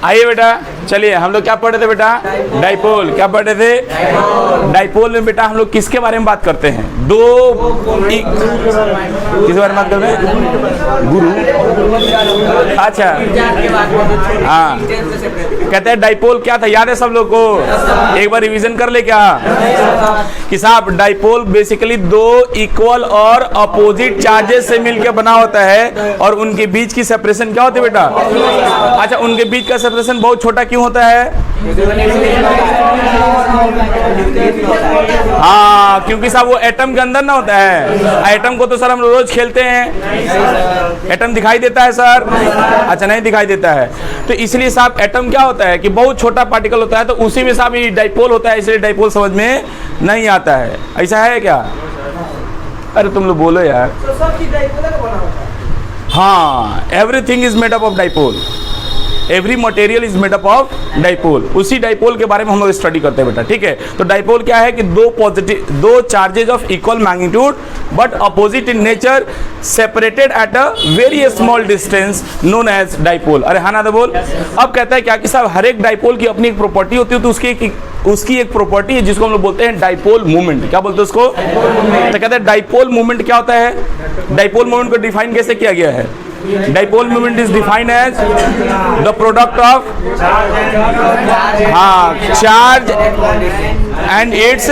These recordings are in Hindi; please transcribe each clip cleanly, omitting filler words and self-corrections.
आइए बेटा, चलिए हम लोग क्या पढ़ रहे थे बेटा? डाइपोल। क्या पढ़ रहे थे? डाइपोल में बेटा हम लोग किसके बारे में बात करते हैं? किसके बारे में बात करते हैं? गुरु। अच्छा, हाँ, कहते हैं डाइपोल क्या था, याद है सब लोग को? एक बार रिवीजन कर ले क्या कि साहब डाइपोल बेसिकली दो इक्वल और अपोजिट चार्जेस से मिलकर बना होता है और उनके बीच की सेपरेशन क्या होती है बेटा? अच्छा, उनके बीच का सेपरेशन बहुत छोटा क्यों होता है? हाँ, क्योंकि साहब वो एटम के अंदर ना होता है। एटम को तो सर हम रोज खेलते हैं, एटम दिखाई देता है सर? अच्छा, नहीं दिखाई देता है। तो इसलिए साहब एटम क्या होता है कि बहुत छोटा पार्टिकल होता है, तो उसी में साहब ये डाइपोल होता है, इसलिए डाइपोल समझ में नहीं आता है। ऐसा है क्या? अरे तुम लोग बोलो यार। हाँ, everything is made up of dipole, every material is made up of dipole. उसी डाइपोल के बारे में हम लोग स्टडी करते हैं बेटा, ठीक है? तो डाइपोल क्या है कि दो charges of equal magnitude but opposite in nature separated at a very small distance known as dipole. अरे हाँ ना तो बोल। अब कहता है क्या कि साहब हर एक डाइपोल की अपनी एक प्रॉपर्टी होती है, तो उसकी एक प्रॉपर्टी है जिसको हम लोग बोलते हैं डाइपोल मोमेंट। क्या बोलते हैं उसको? तो कहते हैं डाइपोल मोमेंट क्या होता है? डाइपोल मोमेंट को डिफाइन कैसे किया गया है? Dipole moment is defined as the product of charge and its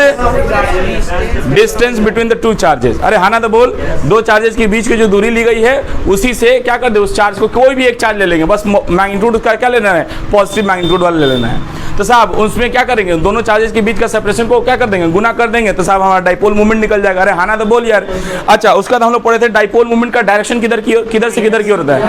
distance between the two charges. अरे हाँ ना तो बोल। दो चार्जेस के बीच की जो दूरी ली गई है उसी से क्या कर दे, उस चार्ज को कोई भी एक चार्ज ले लेंगे, बस मैग्नीट्यूड उसका क्या लेना है? पॉजिटिव मैग्नीट्यूड वाला ले लेना है। तो साहब उसमें क्या करेंगे? दोनों चार्जेस के बीच का सेपरेशन को क्या कर देंगे? गुना कर देंगे, तो साहब हमारा डाइपोल मोमेंट निकल जाएगा। अरे हाँ ना तो बोल यार। अच्छा, उसका हम लोग पढ़े थे डाइपोल मोमेंट का डायरेक्शन किधर से किधर की ओर होता है?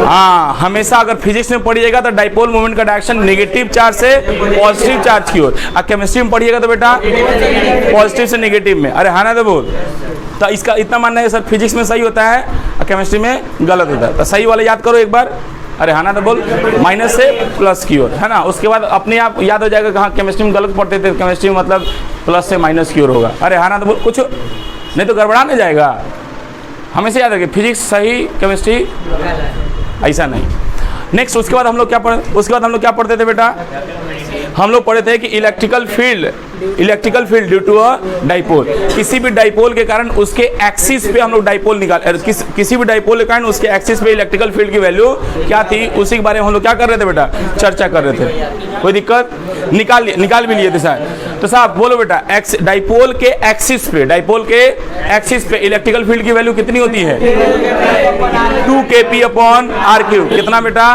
हाँ, हमेशा अगर फिजिक्स में पढ़िएगा तो डाइपोल मोमेंट का डायरेक्शन नेगेटिव चार्ज से पॉजिटिव चार्ज की ओर। अब केमिस्ट्री में पढ़िएगा तो बेटा पॉजिटिव से नेगेटिव में। अरे हाँ ना तो बोल। तो इसका इतना मानना है सर फिजिक्स में सही होता है और केमिस्ट्री में गलत होता है। तो सही वाला याद करो एक बार। अरे हाँ ना तो बोल। माइनस से प्लस की ओर, है ना? उसके बाद अपने आप याद हो जाएगा कि हाँ केमिस्ट्री में गलत पढ़ते थे, केमिस्ट्री में मतलब प्लस से माइनस की ओर होगा। अरे हाँ ना तो बोल, कुछ नहीं तो गड़बड़ा नहीं जाएगा। हमेशा याद रखिए फिजिक्स सही, केमिस्ट्री ऐसा नहीं। नेक्स्ट उसके बाद हम लोग क्या पढ़ते थे बेटा? हम लोग पढ़े थे कि electrical field due to a dipole. किसी भी डाइपोल के कारण उसके एक्सिस पे हम लोग डाइपोल किसी भी डाइपोल के कारण उसके एक्सिस पे इलेक्ट्रिकल फील्ड की वैल्यू क्या थी, उसी के बारे में हम लोग क्या कर रहे थे बेटा? चर्चा कर रहे थे। कोई दिक्कत? निकाल भी लिए थे साहब। तो साहब बोलो बेटा, डाइपोल के एक्सिस पे इलेक्ट्रिकल फील्ड की वैल्यू कितनी होती है? 2kp/r³। कितना बेटा?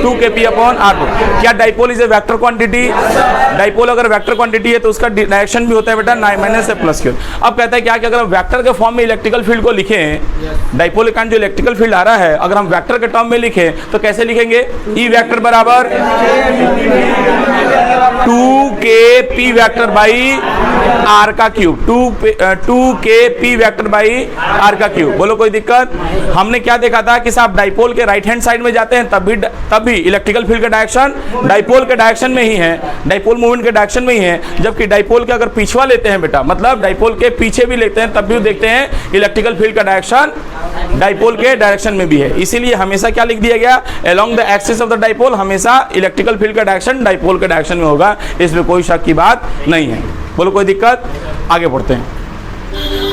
2kp/r²। क्या dipole is a vector quantity? Dipole अगर वेक्टर क्वांटिटी है तो उसका डायरेक्शन भी होता है बेटा माइनस से प्लस की ओर। अब कहता है क्या कि अगर हम वेक्टर के फॉर्म में इलेक्ट्रिकल फील्ड को लिखें, डाइपोल के कारण जो इलेक्ट्रिकल फील्ड आ रहा है अगर हम वेक्टर के टर्म में लिखें तो कैसे लिखेंगे? ई वेक्टर बराबर 2kp वेक्टर बाई r का cube. 2kp vector by r का क्यूब। बोलो कोई दिक्कत? हमने क्या देखा था कि साहब डाइपोल के राइट हैंड साइड में जाते हैं तब भी इलेक्ट्रिकल फील्ड का डायरेक्शन डाइपोल के डायरेक्शन में ही है, डाइपोल मूवमेंट के डायरेक्शन में ही है। जबकि डाइपोल के अगर पिछवा लेते हैं बेटा, मतलब डाइपोल के पीछे भी लेते हैं तब भी देखते हैं इलेक्ट्रिकल फील्ड का डायरेक्शन डाइपोल के डायरेक्शन में भी है। इसीलिए हमेशा क्या लिख दिया गया? Along the axis of the dipole हमेशा इलेक्ट्रिकल फील्ड का डायरेक्शन डाइपोल के डायरेक्शन में होगा, इसमें कोई शक की बात नहीं है। बोलो कोई दिक्कत? आगे बढ़ते हैं।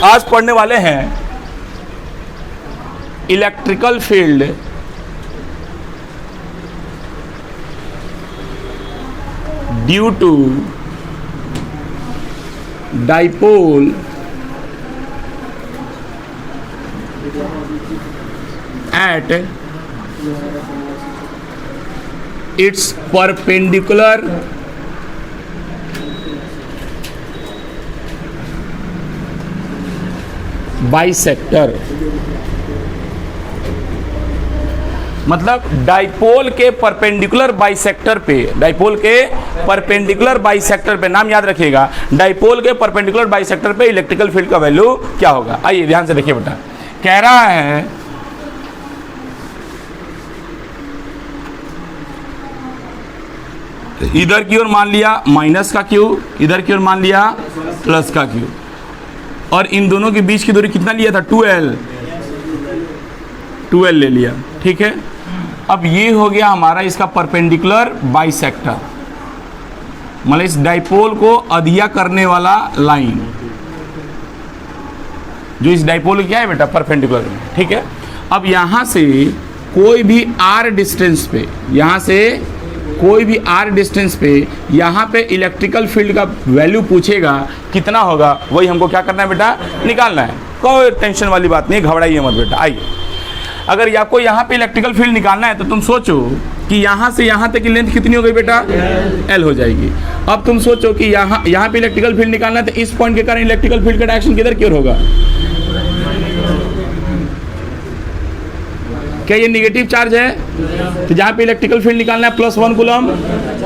आज पढ़ने वाले हैं electrical field due to dipole at its perpendicular bisector। मतलब डाइपोल के परपेंडिकुलर बाइसेक्टर पे, डाइपोल के परपेंडिकुलर बाइसेक्टर पे, नाम याद रखिएगा, डाइपोल के परपेंडिकुलर बाइसेक्टर पे इलेक्ट्रिकल फील्ड का वैल्यू क्या होगा। आइए ध्यान से देखिए बेटा, कह रहा है इधर की ओर मान लिया माइनस का क्यू, इधर की ओर मान लिया प्लस का क्यू, और इन दोनों के बीच की दूरी कितना लिया था? 2L ले लिया, ठीक है। अब ये हो गया हमारा इसका परपेंडिकुलर बाइसेक्टर, मतलब इस डाइपोल को अधिया करने वाला लाइन, जो इस डाइपोल क्या है बेटा, परपेंडिकुलर में, ठीक है। अब यहाँ से कोई भी r डिस्टेंस पे, यहाँ से कोई भी r डिस्टेंस पे यहाँ पे इलेक्ट्रिकल फील्ड का वैल्यू पूछेगा कितना होगा, वही हमको क्या करना है बेटा, निकालना है। कोई टेंशन वाली बात नहीं, घबराइए मत बेटा। आइए, अगर आपको यहाँ पे इलेक्ट्रिकल फील्ड निकालना है तो तुम सोचो कि यहाँ से यहाँ तक की लेंथ कितनी हो गई बेटा, L हो जाएगी। अब तुम सोचो कि यहाँ पे इलेक्ट्रिकल फील्ड निकालना है तो इस पॉइंट के कारण इलेक्ट्रिकल फील्ड का डायरेक्शन किधर की ओर होगा, क्या ये निगेटिव चार्ज है, तो जहाँ पे इलेक्ट्रिकल फील्ड निकालना है +1 कूलम,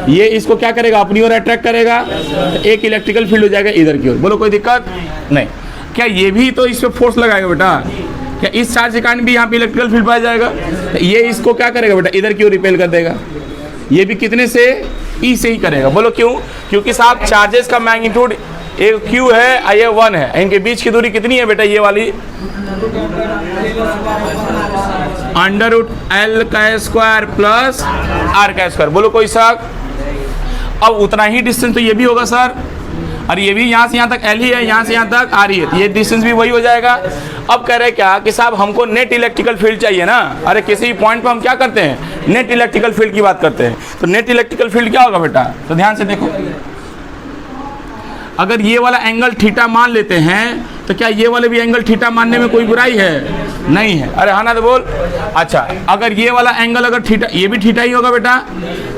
ये इसको क्या करेगा, अपनी ओर अट्रैक्ट करेगा, तो एक इलेक्ट्रिकल फील्ड हो जाएगा इधर की ओर। बोलो कोई दिक्कत नहीं। क्या ये भी तो इस पे फोर्स लगाएगा बेटा, क्या इस चार्ज के कारण भी यहाँ पे इलेक्ट्रिकल फील्ड पाया जाएगा, तो ये इसको क्या करेगा बेटा, इधर की ओर रिपेल कर देगा। ये भी कितने से, ई से ही करेगा। बोलो क्यों, क्योंकि साहब चार्जेस का मैग्नीट्यूड एक Q है, ये 1 है, इनके बीच की दूरी कितनी है बेटा, ये वाली √L का स्क्वायर प्लस R का स्क्वायर। बोलो कोई शक। अब उतना ही डिस्टेंस तो ये भी होगा सर, और ये भी यहाँ से यहाँ तक L ही है, यहाँ से यहाँ तक R ही है, ये डिस्टेंस भी वही हो जाएगा। अब कह रहे क्या कि साहब हमको नेट इलेक्ट्रिकल फील्ड चाहिए ना, अरे किसी पॉइंट पर हम क्या करते हैं, नेट इलेक्ट्रिकल फील्ड की बात करते हैं। तो नेट इलेक्ट्रिकल फील्ड क्या होगा बेटा, तो ध्यान से देखो, अगर ये वाला एंगल थीटा मान लेते हैं तो क्या ये वाले भी एंगल थीटा मानने में कोई बुराई है, नहीं है, अरे हाँ ना तो बोल। अच्छा, अगर ये वाला एंगल अगर थीटा, ये भी थीटा ही होगा बेटा,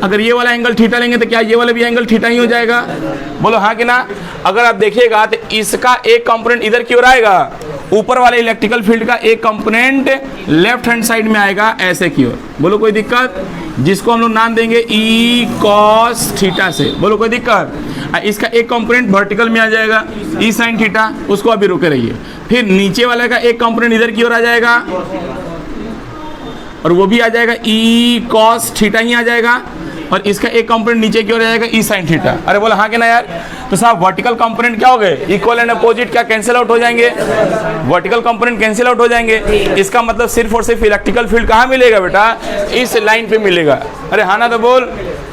अगर ये वाला एंगल थीटा लेंगे तो क्या ये वाला भी एंगल थीटा ही हो जाएगा, बोलो हाँ कि ना। अगर आप देखिएगा तो इसका एक कंपोनेंट इधर की ओर आएगा, ऊपर वाले इलेक्ट्रिकल फील्ड का एक कंपोनेंट लेफ्ट हैंड साइड में आएगा ऐसे की ओर। बोलो कोई दिक्कत, जिसको हम लोग नाम देंगे ई कॉस थीटा से। बोलो कोई दिक्कत। इसका एक कंपोनेंट वर्टिकल में आ जाएगा ई साइन थीटा, उसको अभी रुके रहिए। फिर नीचे वाले का एक कंपोनेंट इधर की ओर आ जाएगा और वो भी आ जाएगा ई कॉस थीटा ही आ जाएगा, और इसका एक कंपोनेंट नीचे की ओर आ जाएगा ई साइन थीटा। अरे बोला हाँ कि ना यार। तो साहब वर्टिकल कंपोनेंट क्या हो गए, इक्वल एंड अपोजिट क्या कैंसिल आउट हो जाएंगे, वर्टिकल कंपोनेंट कैंसिल आउट हो जाएंगे। इसका मतलब सिर्फ और सिर्फ इलेक्ट्रिकल फील्ड कहाँ मिलेगा बेटा, इस लाइन पे मिलेगा। अरे हाँ ना तो बोल,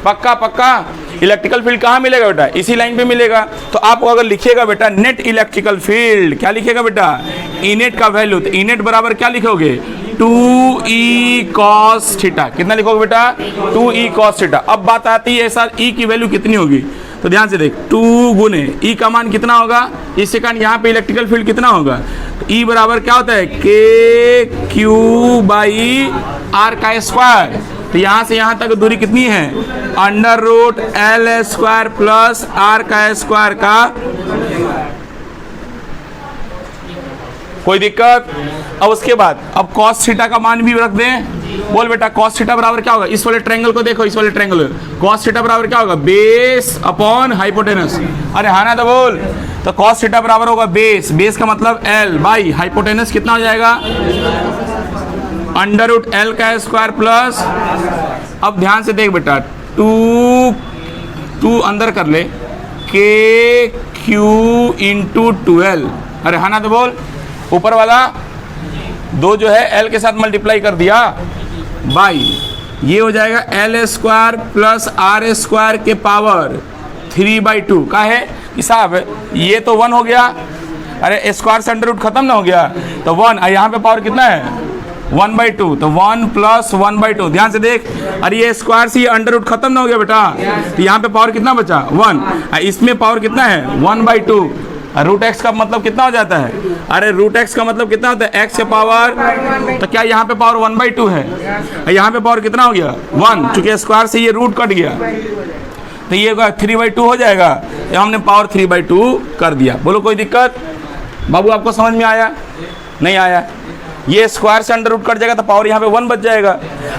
पक्का पक्का। इलेक्ट्रिकल फील्ड कहाँ मिलेगा बेटा, इसी लाइन पे मिलेगा। तो आपको अगर लिखिएगा बेटा नेट इलेक्ट्रिकल फील्ड, क्या लिखिएगा बेटा, ई नेट का वैल्यू, तो ई नेट बराबर क्या लिखोगे, 2e cos थीटा। कितना लिखोगे बेटा, 2e cos थीटा। अब बात आती है सर e की वैल्यू कितनी होगी, तो ध्यान से देख, 2 गुने e का मान कितना होगा, इससे कारण यहाँ पे इलेक्ट्रिकल फील्ड कितना होगा, तो e बराबर क्या होता है, KQ/R का स्क्वायर। तो यहाँ से यहाँ तक दूरी कितनी है, √L² प्लस R का स्क्वायर का। कोई दिक्कत। अब उसके बाद अब cos थीटा का मान भी रख दें। बोल बेटा cos थीटा बराबर क्या होगा, इस वाले ट्रायंगल को देखो, इस वाले ट्रायंगल cos थीटा बराबर क्या होगा, बेस अपॉन हाइपोटेनस। अरे हाँ ना तो बोल। तो cos थीटा बराबर होगा बेस, बेस का मतलब L बाई हाइपोटेनस कितना हो जाएगा, √L का स्क्वायर प्लस। अब ध्यान से देख बेटा, 2 अंदर कर ले, KQ × 12। अरे हाँ ना तो बोल। ऊपर वाला 2 जो है L के साथ मल्टीप्लाई कर दिया बाई, ये हो जाएगा L² प्लस R² के पावर 3/2 का है कि साहब ये तो 1 हो गया। अरे स्क्वायर से अंडर रूट खत्म ना हो गया, तो 1, यहाँ पे पावर कितना है 1/2, तो 1 प्लस 1/2। ध्यान से देख, अरे ये स्क्वायर से ये अंडर रूट खत्म ना हो गया बेटा, तो यहाँ पे पावर कितना बचा 1, इसमें पावर कितना है 1/2। √x का मतलब कितना हो जाता है, अरे √x का मतलब कितना होता है, x के पावर, तो क्या यहाँ पे पावर 1/2 है, यहाँ पे पावर कितना हो गया 1, चूंकि स्क्वायर से ये रूट कट गया तो ये 3/2 हो जाएगा, ये हमने पावर 3/2 कर दिया। बोलो कोई दिक्कत। बाबू आपको समझ में आया, नहीं आया, ये स्क्वायर से अंडर रूट कट जाएगा तो पावर यहाँ पे 1 बच जाएगा,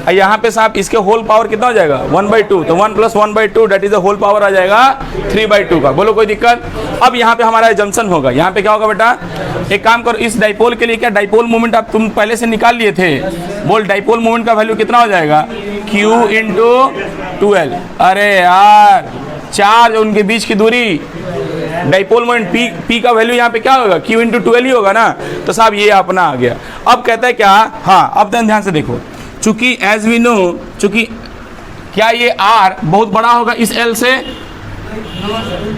और यहाँ पे साहब इसके होल पावर कितना हो जाएगा 1/2, तो 1 plus 1/2 that is the whole power आ जाएगा 3/2 का। बोलो कोई दिक्कत। अब यहाँ पे हमारा जंक्शन होगा, यहाँ पे क्या होगा बेटा, एक काम करो, इस डाइपोल के लिए क्या डाइपोल मोमेंट आप तुम पहले से निकाल लिए थे, बोल डाइपोल मोमेंट का वैल्यू कितना हो जाएगा, Q × 12। अरे यार चार्ज उनके बीच की दूरी, डाइपोल मोमेंट P का वैल्यू यहाँ पे क्या होगा, Q × 12 ही होगा ना, तो साहब ये अपना आ गया। अब कहता है क्या, हाँ अब ध्यान से देखो, चूंकि एज वी नो, चूंकि क्या ये R बहुत बड़ा होगा इस L से?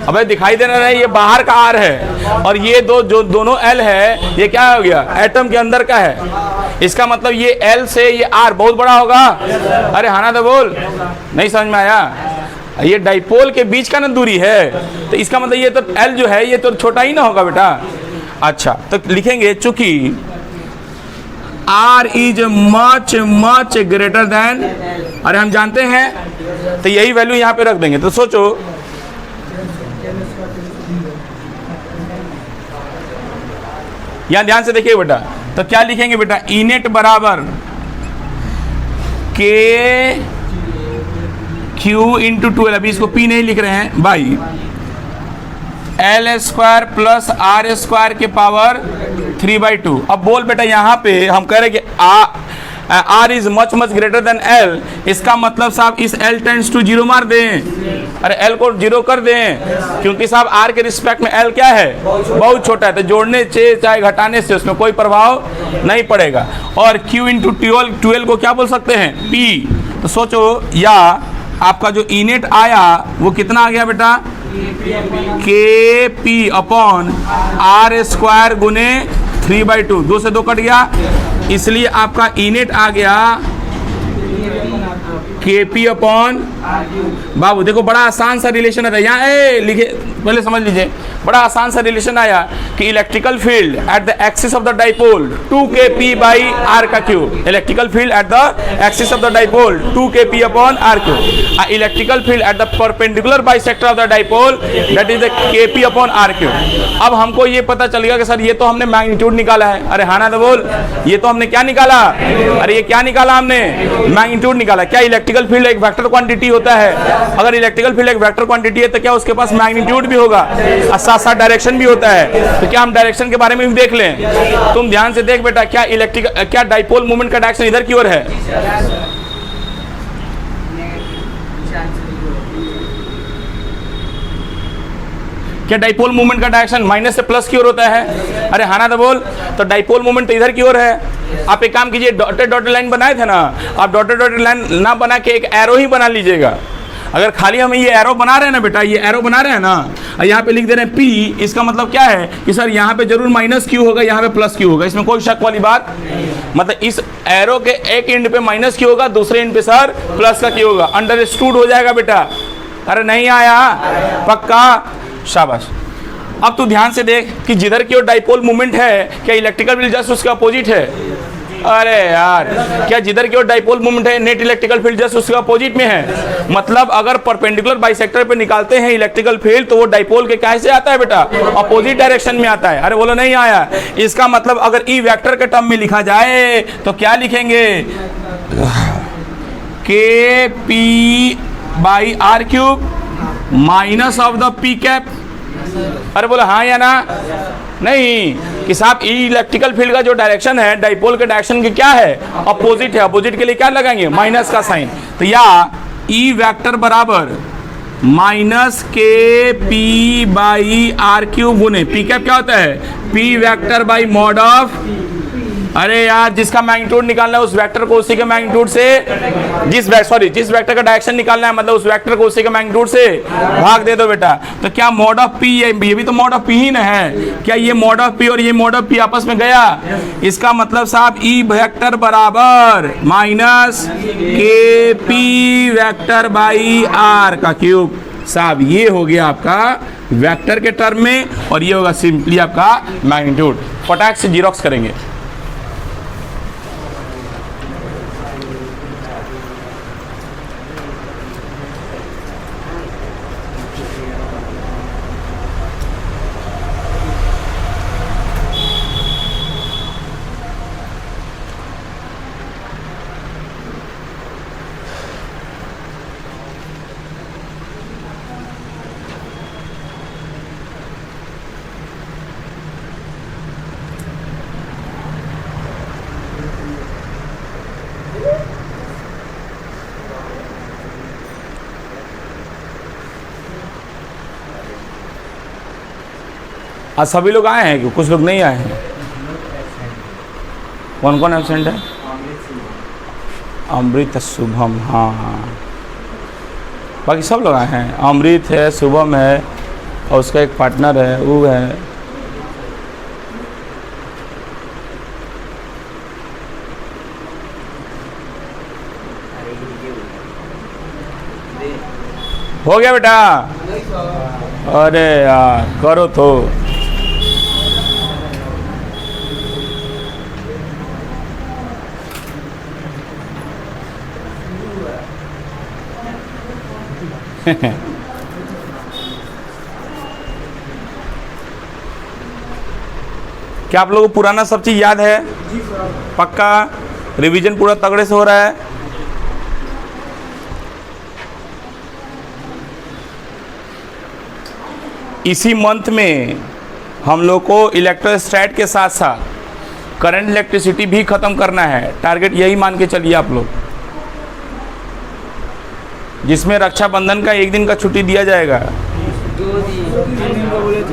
अबे दिखाई दे रहा है, ये बाहर का R है और ये जो दोनों L है ये क्या हो गया? एटम के अंदर का है। इसका मतलब ये L से ये R बहुत बड़ा होगा। अरे हाँ ना तो बोल, नहीं समझ में आया? ये डाइपोल के बीच का ना दूरी है, तो इसका मतलब ये तो L जो है ये तो छोटा ही ना होगा बेटा। अच्छा, तो लिखेंगे चूंकि R is much much greater than, अरे हम जानते हैं तो यही वैल्यू यहाँ पे रख देंगे। तो सोचो यहाँ ध्यान से देखिए बेटा, तो क्या लिखेंगे बेटा? इनेट बराबर के क्यू इंटू 12, अभी इसको पी नहीं लिख रहे हैं, बाई L² प्लस R² के पावर 3/2। अब बोल बेटा, यहाँ पे हम कह रहे हैं कि R is much much greater than L, इसका मतलब साहब इस L टेंड्स टू 0 मार दें। अरे L को 0 कर दें, क्योंकि साहब R के रिस्पेक्ट में L क्या है? बहुत छोटा है, तो जोड़ने से चाहे घटाने से उसमें कोई प्रभाव नहीं पड़ेगा। और Q इंटू 12 को क्या बोल सकते हैं? P। तो सोचो, या आपका जो इनेट आया वो कितना आ गया बेटा? के पी अपॉन R² गुने 3/2, 2 से 2 कट गया, इसलिए आपका इनेट आ गया के पी अपॉन, बाबू देखो बड़ा आसान सा रिलेशन है यहाँ, लिखे पहले समझ लीजिए, बड़ा आसान सा रिलेशन आया कि electrical field eight the axis of the dipole 2kp by r का cube, electrical field eight the axis of the dipole 2kp upon r cube, electrical field at the perpendicular bisector of the dipole that is the kp upon r cube. अब हमको ये पता चल गया कि सर ये तो हमने मैग्नीट्यूड निकाला है। अरे हाँ ना तो बोल, ये तो हमने क्या निकाला? अरे ये क्या निकाला हमने? मैग्नीट्यूड निकाला। क्या इलेक्ट्रिकल फील्ड एक वेक्टर क्वांटिटी होता है? अगर इलेक्ट्रिकल फील्ड एक वेक्टर क्वांटिटी है तो क्या उसके पास मैग्नीट्यूड भी होगा और साथ साथ डायरेक्शन भी होता है? तो क्या हम डायरेक्शन के बारे में भी देख लें? तुम ध्यान से देख बेटा, क्या डाइपोल मोमेंट का डायरेक्शन इधर की ओर है? क्या डाइपोल मोमेंट का डायरेक्शन माइनस से प्लस की ओर होता है? अरे हाँ ना तो बोल, तो डाइपोल मोमेंट तो इधर की ओर है। आप एक काम कीजिए, डॉटेड लाइन बनाए थे ना, आप डॉटेड लाइन ना बना के एक एरो ही बना लीजिएगा। अगर खाली हम ये एरो बना रहे हैं ना बेटा, ये एरो बना रहे हैं ना, और यहाँ पे लिख दे रहे हैं P, इसका मतलब क्या है कि सर यहाँ पे जरूर माइनस क्यू होगा, यहाँ पे प्लस क्यू होगा, इसमें कोई शक वाली बात। मतलब इस एरो के एक एंड पे माइनस क्यू होगा, दूसरे एंड पे सर प्लस का क्यू होगा, अंडरस्टूड हो जाएगा बेटा। अरे नहीं आया? पक्का? शाबाश। अब तू ध्यान से देख कि जिधर की ओर डाइपोल मूवमेंट है, क्या इलेक्ट्रिकल फील्ड जस्ट उसका अपोजिट है? अरे यार, क्या जिधर की ओर डाइपोल मूवमेंट है नेट इलेक्ट्रिकल फील्ड जस्ट उसका अपोजिट में है? मतलब अगर परपेंडिकुलर बाइसेक्टर पे निकालते हैं इलेक्ट्रिकल फील्ड तो वो डाइपोल के कैसे आता है बेटा? अपोजिट डायरेक्शन में आता है। अरे बोलो नहीं आया? इसका मतलब अगर ई वेक्टर के टर्म में लिखा जाए तो क्या लिखेंगे? K P by R cube minus of the P cap. अरे बोला हाँ या ना? नहीं, कि साहब ई इलेक्ट्रिकल फील्ड का जो डायरेक्शन है डाइपोल के डायरेक्शन के क्या है? अपोजिट है। अपोजिट के लिए क्या लगाएंगे? माइनस का साइन। तो या ई वेक्टर बराबर माइनस के पी बाई आर क्यूब गुने पी कैप क्या होता है? P vector by mod of, अरे यार जिसका मैग्नीट्यूड निकालना है उस वेक्टर को उसी के मैग्नीट्यूड से, जिस वेक्टर का डायरेक्शन निकालना है मतलब उस वेक्टर को उसी के मैग्नीट्यूड से भाग दे दो बेटा। तो क्या मॉड ऑफ पी, ये भी तो मॉड ऑफ पी ही ना है? क्या ये मॉड ऑफ पी और ये मॉड ऑफ पी आपस में गया? इसका मतलब साहब ई वेक्टर बराबर माइनस के पी वेक्टर बाई आर का क्यूब। साहब ये हो गया आपका वेक्टर के टर्म में और ये होगा सिंपली आपका मैग्नीट्यूड। फटाक से जीरोक्स करेंगे। आज सभी लोग आए हैं कि कुछ लोग नहीं आए हैं? कौन कौन एब्सेंट है? अमृत शुभम, हाँ बाकी सब लोग आए हैं। अमृत है, शुभम है और उसका एक पार्टनर है वो है। हो गया बेटा? अरे यार करो तो। क्या आप लोगों को पुराना सब चीज याद है? पक्का रिवीजन पूरा तगड़े से हो रहा है? इसी मंथ में हम लोग को इलेक्ट्रोस्टैट के साथ साथ करंट इलेक्ट्रिसिटी भी खत्म करना है। टारगेट यही मान के चलिए आप लोग, जिसमें रक्षाबंधन का एक दिन का छुट्टी दिया जाएगा। 2 दिन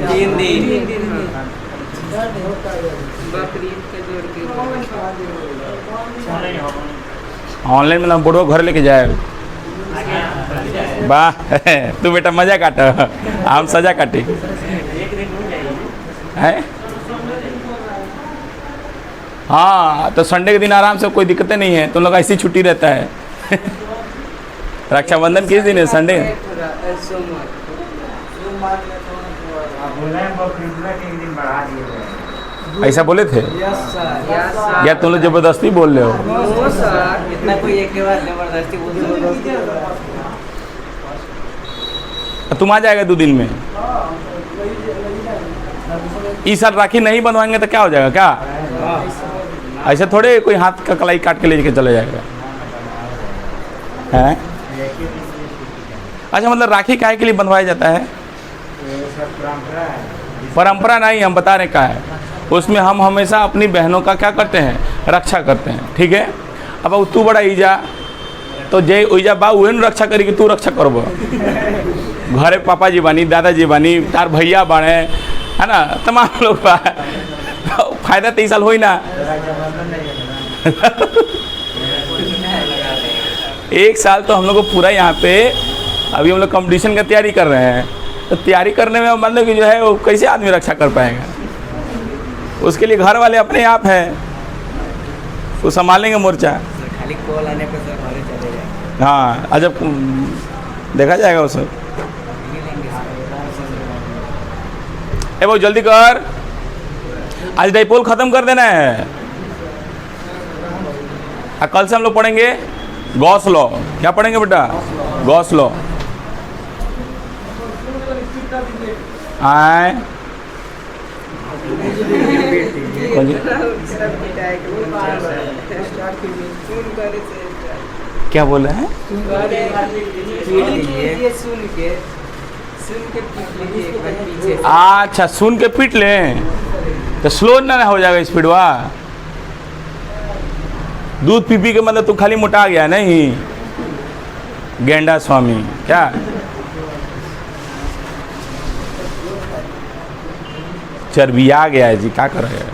3 दिन बकरीद के जोड़ के ऑनलाइन में बोर्डो घर लेके जाए। वाह तू बेटा मजा काट, हम सजा काटे है। हाँ तो संडे के दिन आराम से कोई दिक्कतें नहीं है, तुम लोग ऐसी छुट्टी रहता है। रक्षाबंधन किस दिन है? संडे। ऐसा बोले थे या तुम लोग जबरदस्ती बोल रहे हो? इतना कोई एक के बाद जबरदस्ती बोल। तुम आ जाएगा 2 दिन में। इस साल राखी नहीं बनवाएंगे तो क्या हो जाएगा? क्या ऐसा थोड़े कोई हाथ का कलाई काट के लेके चले जाएगा है? अच्छा मतलब राखी काहे के लिए बनवाया जाता है? परंपरा नहीं, हम बता रहे क्या है। उसमें हम हमेशा अपनी बहनों का क्या करते हैं? रक्षा करते हैं, ठीक है। अब तू बड़ा ईजा तो जय ईजा बा उहे न रक्षा करी कि तू रक्षा करबो। घरे पापा जी बानी, दादाजी बानी, तार भैया बाने, है ना, तमाम लोग बा। फायदा 23 साल हो ही ना। एक साल तो हम लोग को पूरा यहाँ पे अभी हम लोग कंपटीशन का तैयारी कर रहे हैं, तो तैयारी करने में मतलब कि जो है वो कैसे आदमी रक्षा कर पाएगा? उसके लिए घर वाले अपने आप हैं, वो संभालेंगे मोर्चा। खाली कॉल आने पे सर घरे चले जाए। हाँ अजब देखा जाएगा उसे। ए वो जल्दी कर, आज डाइपोल खत्म कर देना है। कल से हम लोग पढ़ेंगे गॉस लॉ। क्या पढ़ेंगे बेटा? Gauss law. आए क्या बोल रहे हैं? अच्छा सुन के पीट लें तो स्लो ना हो जाएगा स्पीडवा। दूध पी पी के मतलब तू खाली मोटा गया नहीं गेंडा स्वामी क्या? चर्बी आ गया है जी, क्या करेगा?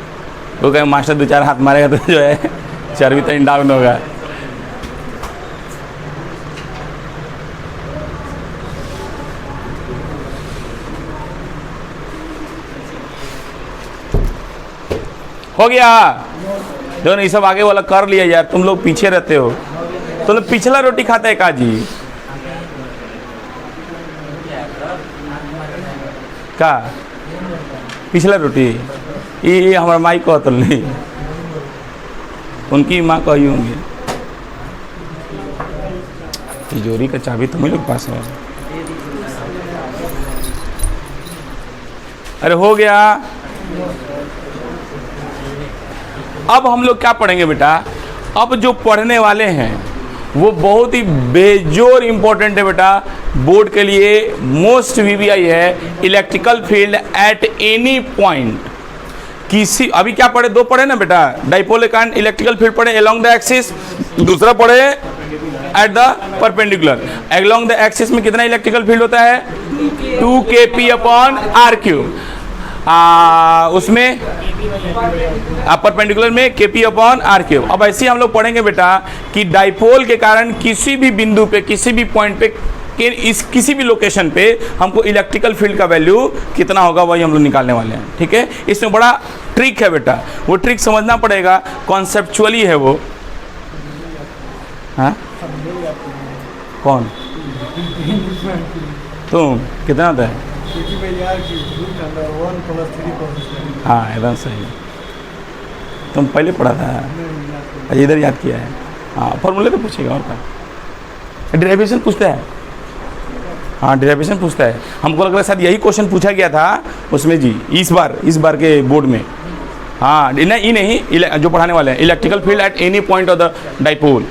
वो कहे मास्टर 2-4 हाथ मारेगा तो जो है चर्बी तो डाउन होगा। हो गया? देखो ये सब आगे वाला कर लिया यार, तुम लोग पीछे रहते हो। तो लोग पिछला रोटी खाता है का जी? का पिछला रोटी ये हमारा माई को तो नहीं, उनकी माँ कही होंगी। तिजोरी का चाबी तुम्हें लोग पास है। अरे हो गया। अब हम लोग क्या पढ़ेंगे बेटा? अब जो पढ़ने वाले हैं वो बहुत ही बेजोर इंपॉर्टेंट है बेटा बोर्ड के लिए। मोस्ट वीवीआई है electrical field at any point. किसी अभी क्या पढ़े? 2 पढ़े ना बेटा, डाइपोल एंड इलेक्ट्रिकल फील्ड पढ़े अलोंग द एक्सिस, दूसरा पढ़े at the perpendicular. Along the axis में कितना इलेक्ट्रिकल फील्ड होता है? 2kp/r³। उसमें परपेंडिकुलर में KP अपॉन R क्यूब। अब ऐसे ही हम लोग पढ़ेंगे बेटा कि डाइपोल के कारण किसी भी बिंदु पे, किसी भी पॉइंट पे, किसी भी लोकेशन पे हमको इलेक्ट्रिकल फील्ड का वैल्यू कितना होगा वही हम लोग निकालने वाले हैं। ठीक है, इसमें बड़ा ट्रिक है बेटा, वो ट्रिक समझना पड़ेगा, कॉन्सेप्चुअली है वो। हाँ कौन तुम कितना होता है? हाँ एकदम सही, तुम पहले पढ़ा था, अच्छा इधर याद किया है। हाँ फॉर्मूले तो पूछेगा और क्या, डेरिवेशन पूछता है। हाँ डेरिवेशन पूछता है, हमको लग रहा है शायद यही क्वेश्चन पूछा गया था उसमें जी, इस बार के बोर्ड में। हाँ नहीं जो पढ़ाने वाले हैं, electrical field at any point of the dipole,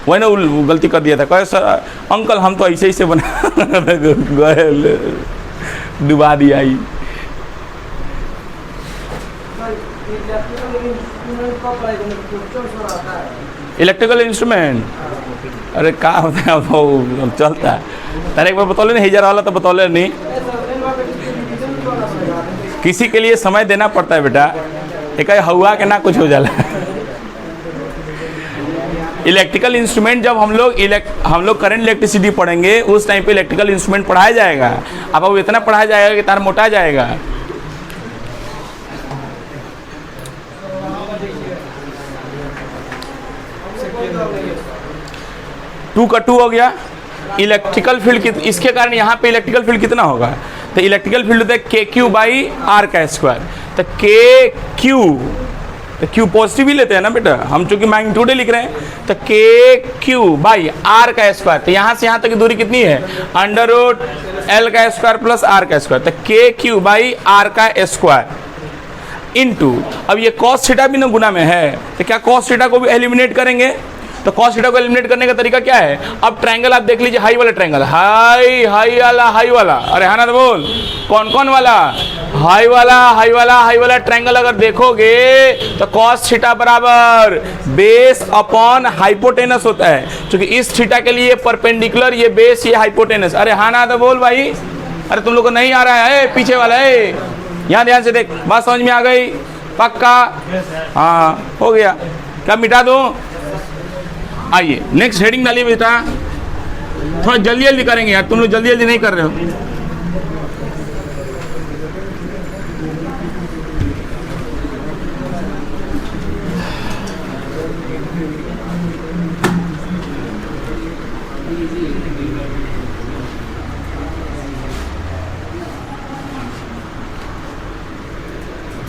वही ना वो गलती कर दिया था, कहे सर अंकल हम तो ऐसे ही से बना डुबा दिया ही। इलेक्ट्रिकल इंस्ट्रूमेंट अरे क्या होता है वो चलता है, अरे एक बार बतौले नहीं, हेजर वाला तो बतौले नहीं, किसी के लिए समय देना पड़ता है बेटा, एक हवा के ना कुछ हो जाला। इलेक्ट्रिकल इंस्ट्रूमेंट जब हम लोग करंट इलेक्ट्रिसिटी पढ़ेंगे उस टाइम पे इलेक्ट्रिकल इंस्ट्रूमेंट पढ़ाया जाएगा। अब वो इतना पढ़ाया जाएगा कि तार मोटा जाएगा। टू का 2 हो गया। इलेक्ट्रिकल फील्ड इसके कारण यहाँ पे इलेक्ट्रिकल फील्ड कितना होगा, तो इलेक्ट्रिकल फील्ड होता है KQ बाई R का स्क्वायर। तो KQ, तो Q पॉजिटिव ही लेते हैं ना बेटा, हम चूंकि मैग्नीट्यूड लिख रहे हैं, तो KQ बाई R का स्क्वायर, तो यहाँ से यहाँ तक की दूरी कितनी है, अंडर रूट L का स्क्वायर प्लस R का स्क्वायर, तो KQ बाई R का स्क्वायर इनटू, अब ये cos थीटा भी ना गुना में है, तो क्या cos थीटा को भी एलिमिनेट करेंगे, तो cos थीटा को एलिमिनेट करने का तरीका क्या है, अब ट्रायंगल आप देख लीजिए, हाई वाला ट्रायंगल, हाई वाला, अरे हाँ ना तो बोल, कौन कौन वाला, हाई वाला ट्रायंगल अगर देखोगे तो cos थीटा बराबर बेस अपॉन हाइपोटेनस होता है, क्योंकि इस थीटा के लिए परपेंडिकुलर ये बेस, ये हाइपोटेनस, अरे हाँ ना तो बोल भाई, अरे तुम लोग को नहीं आ रहा है, पीछे वाला है, यहाँ ध्यान से देख, बात समझ में आ गई पक्का, हाँ हो गया, क्या मिटा दूँ। आइए नेक्स्ट हेडिंग डालिए बेटा, थोड़ा जल्दी जल्दी करेंगे यार, तुम लोग जल्दी जल्दी नहीं कर रहे हो।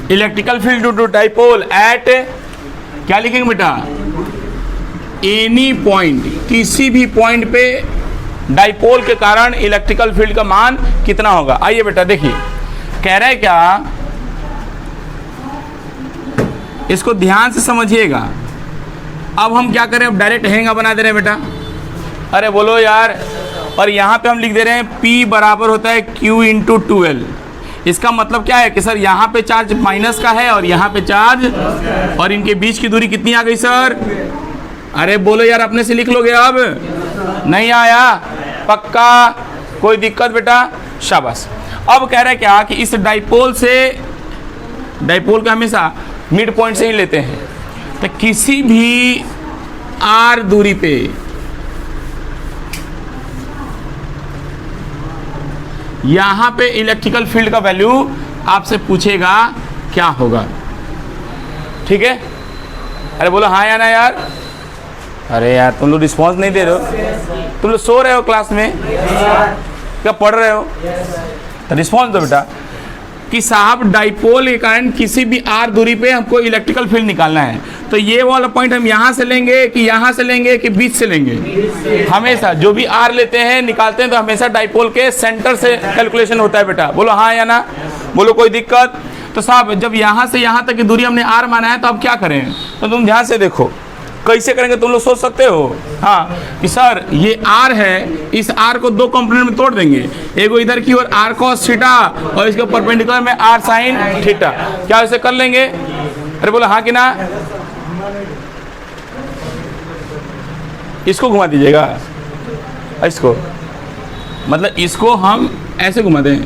Electrical field due to dipole at, क्या लिखेंगे बेटा, एनी पॉइंट, किसी भी पॉइंट पे डाइपोल के कारण इलेक्ट्रिकल फील्ड का मान कितना होगा। आइए बेटा देखिए, कह रहा है क्या, इसको ध्यान से समझिएगा। अब हम क्या करें, अब डायरेक्ट हैंगा बना दे रहे हैं बेटा, अरे बोलो यार, और यहाँ पे हम लिख दे रहे हैं P बराबर होता है Q इंटू 2L। इसका मतलब क्या है कि सर यहाँ पे चार्ज माइनस का है और यहाँ पे चार्ज, और इनके बीच की दूरी कितनी आ गई सर, अरे बोलो यार, अपने से लिख लोगे, अब नहीं आया पक्का, कोई दिक्कत बेटा, शाबाश। अब कह रहा है क्या कि इस डाइपोल से, डाइपोल का हमेशा मिड पॉइंट से ही लेते हैं, तो किसी भी R दूरी पे यहाँ पे इलेक्ट्रिकल फील्ड का वैल्यू आपसे पूछेगा क्या होगा, ठीक है। अरे बोलो हाँ या ना यार, अरे यार तुम लोग रिस्पॉन्स नहीं दे रहे हो, तुम लोग सो रहे हो क्लास में, क्या पढ़ रहे हो, तो रिस्पॉन्स दो बेटा, कि साहब डाइपोल के कारण किसी भी R दूरी पे हमको इलेक्ट्रिकल फील्ड निकालना है, तो ये वाला पॉइंट हम यहाँ से लेंगे कि यहाँ से लेंगे कि बीच से लेंगे, हमेशा जो भी R लेते हैं निकालते हैं तो हमेशा डाइपोल के सेंटर से कैलकुलेशन होता है बेटा, बोलो हाँ या ना, बोलो कोई दिक्कत। तो साहब जब यहाँ से यहाँ तक की दूरी हमने R माना है तो अब क्या करें, तो तुम ध्यान से देखो कैसे करेंगे, तुम लोग सोच सकते हो हाँ कि सर ये R है, इस R को दो कंपोनेंट में तोड़ देंगे, एगो इधर की ओर R cos थीटा और इसके परपेंडिकुलर में R sin थीटा, क्या ऐसे कर लेंगे, अरे बोलो हाँ कि ना, इसको घुमा दीजिएगा, इसको मतलब इसको हम ऐसे घुमा दें,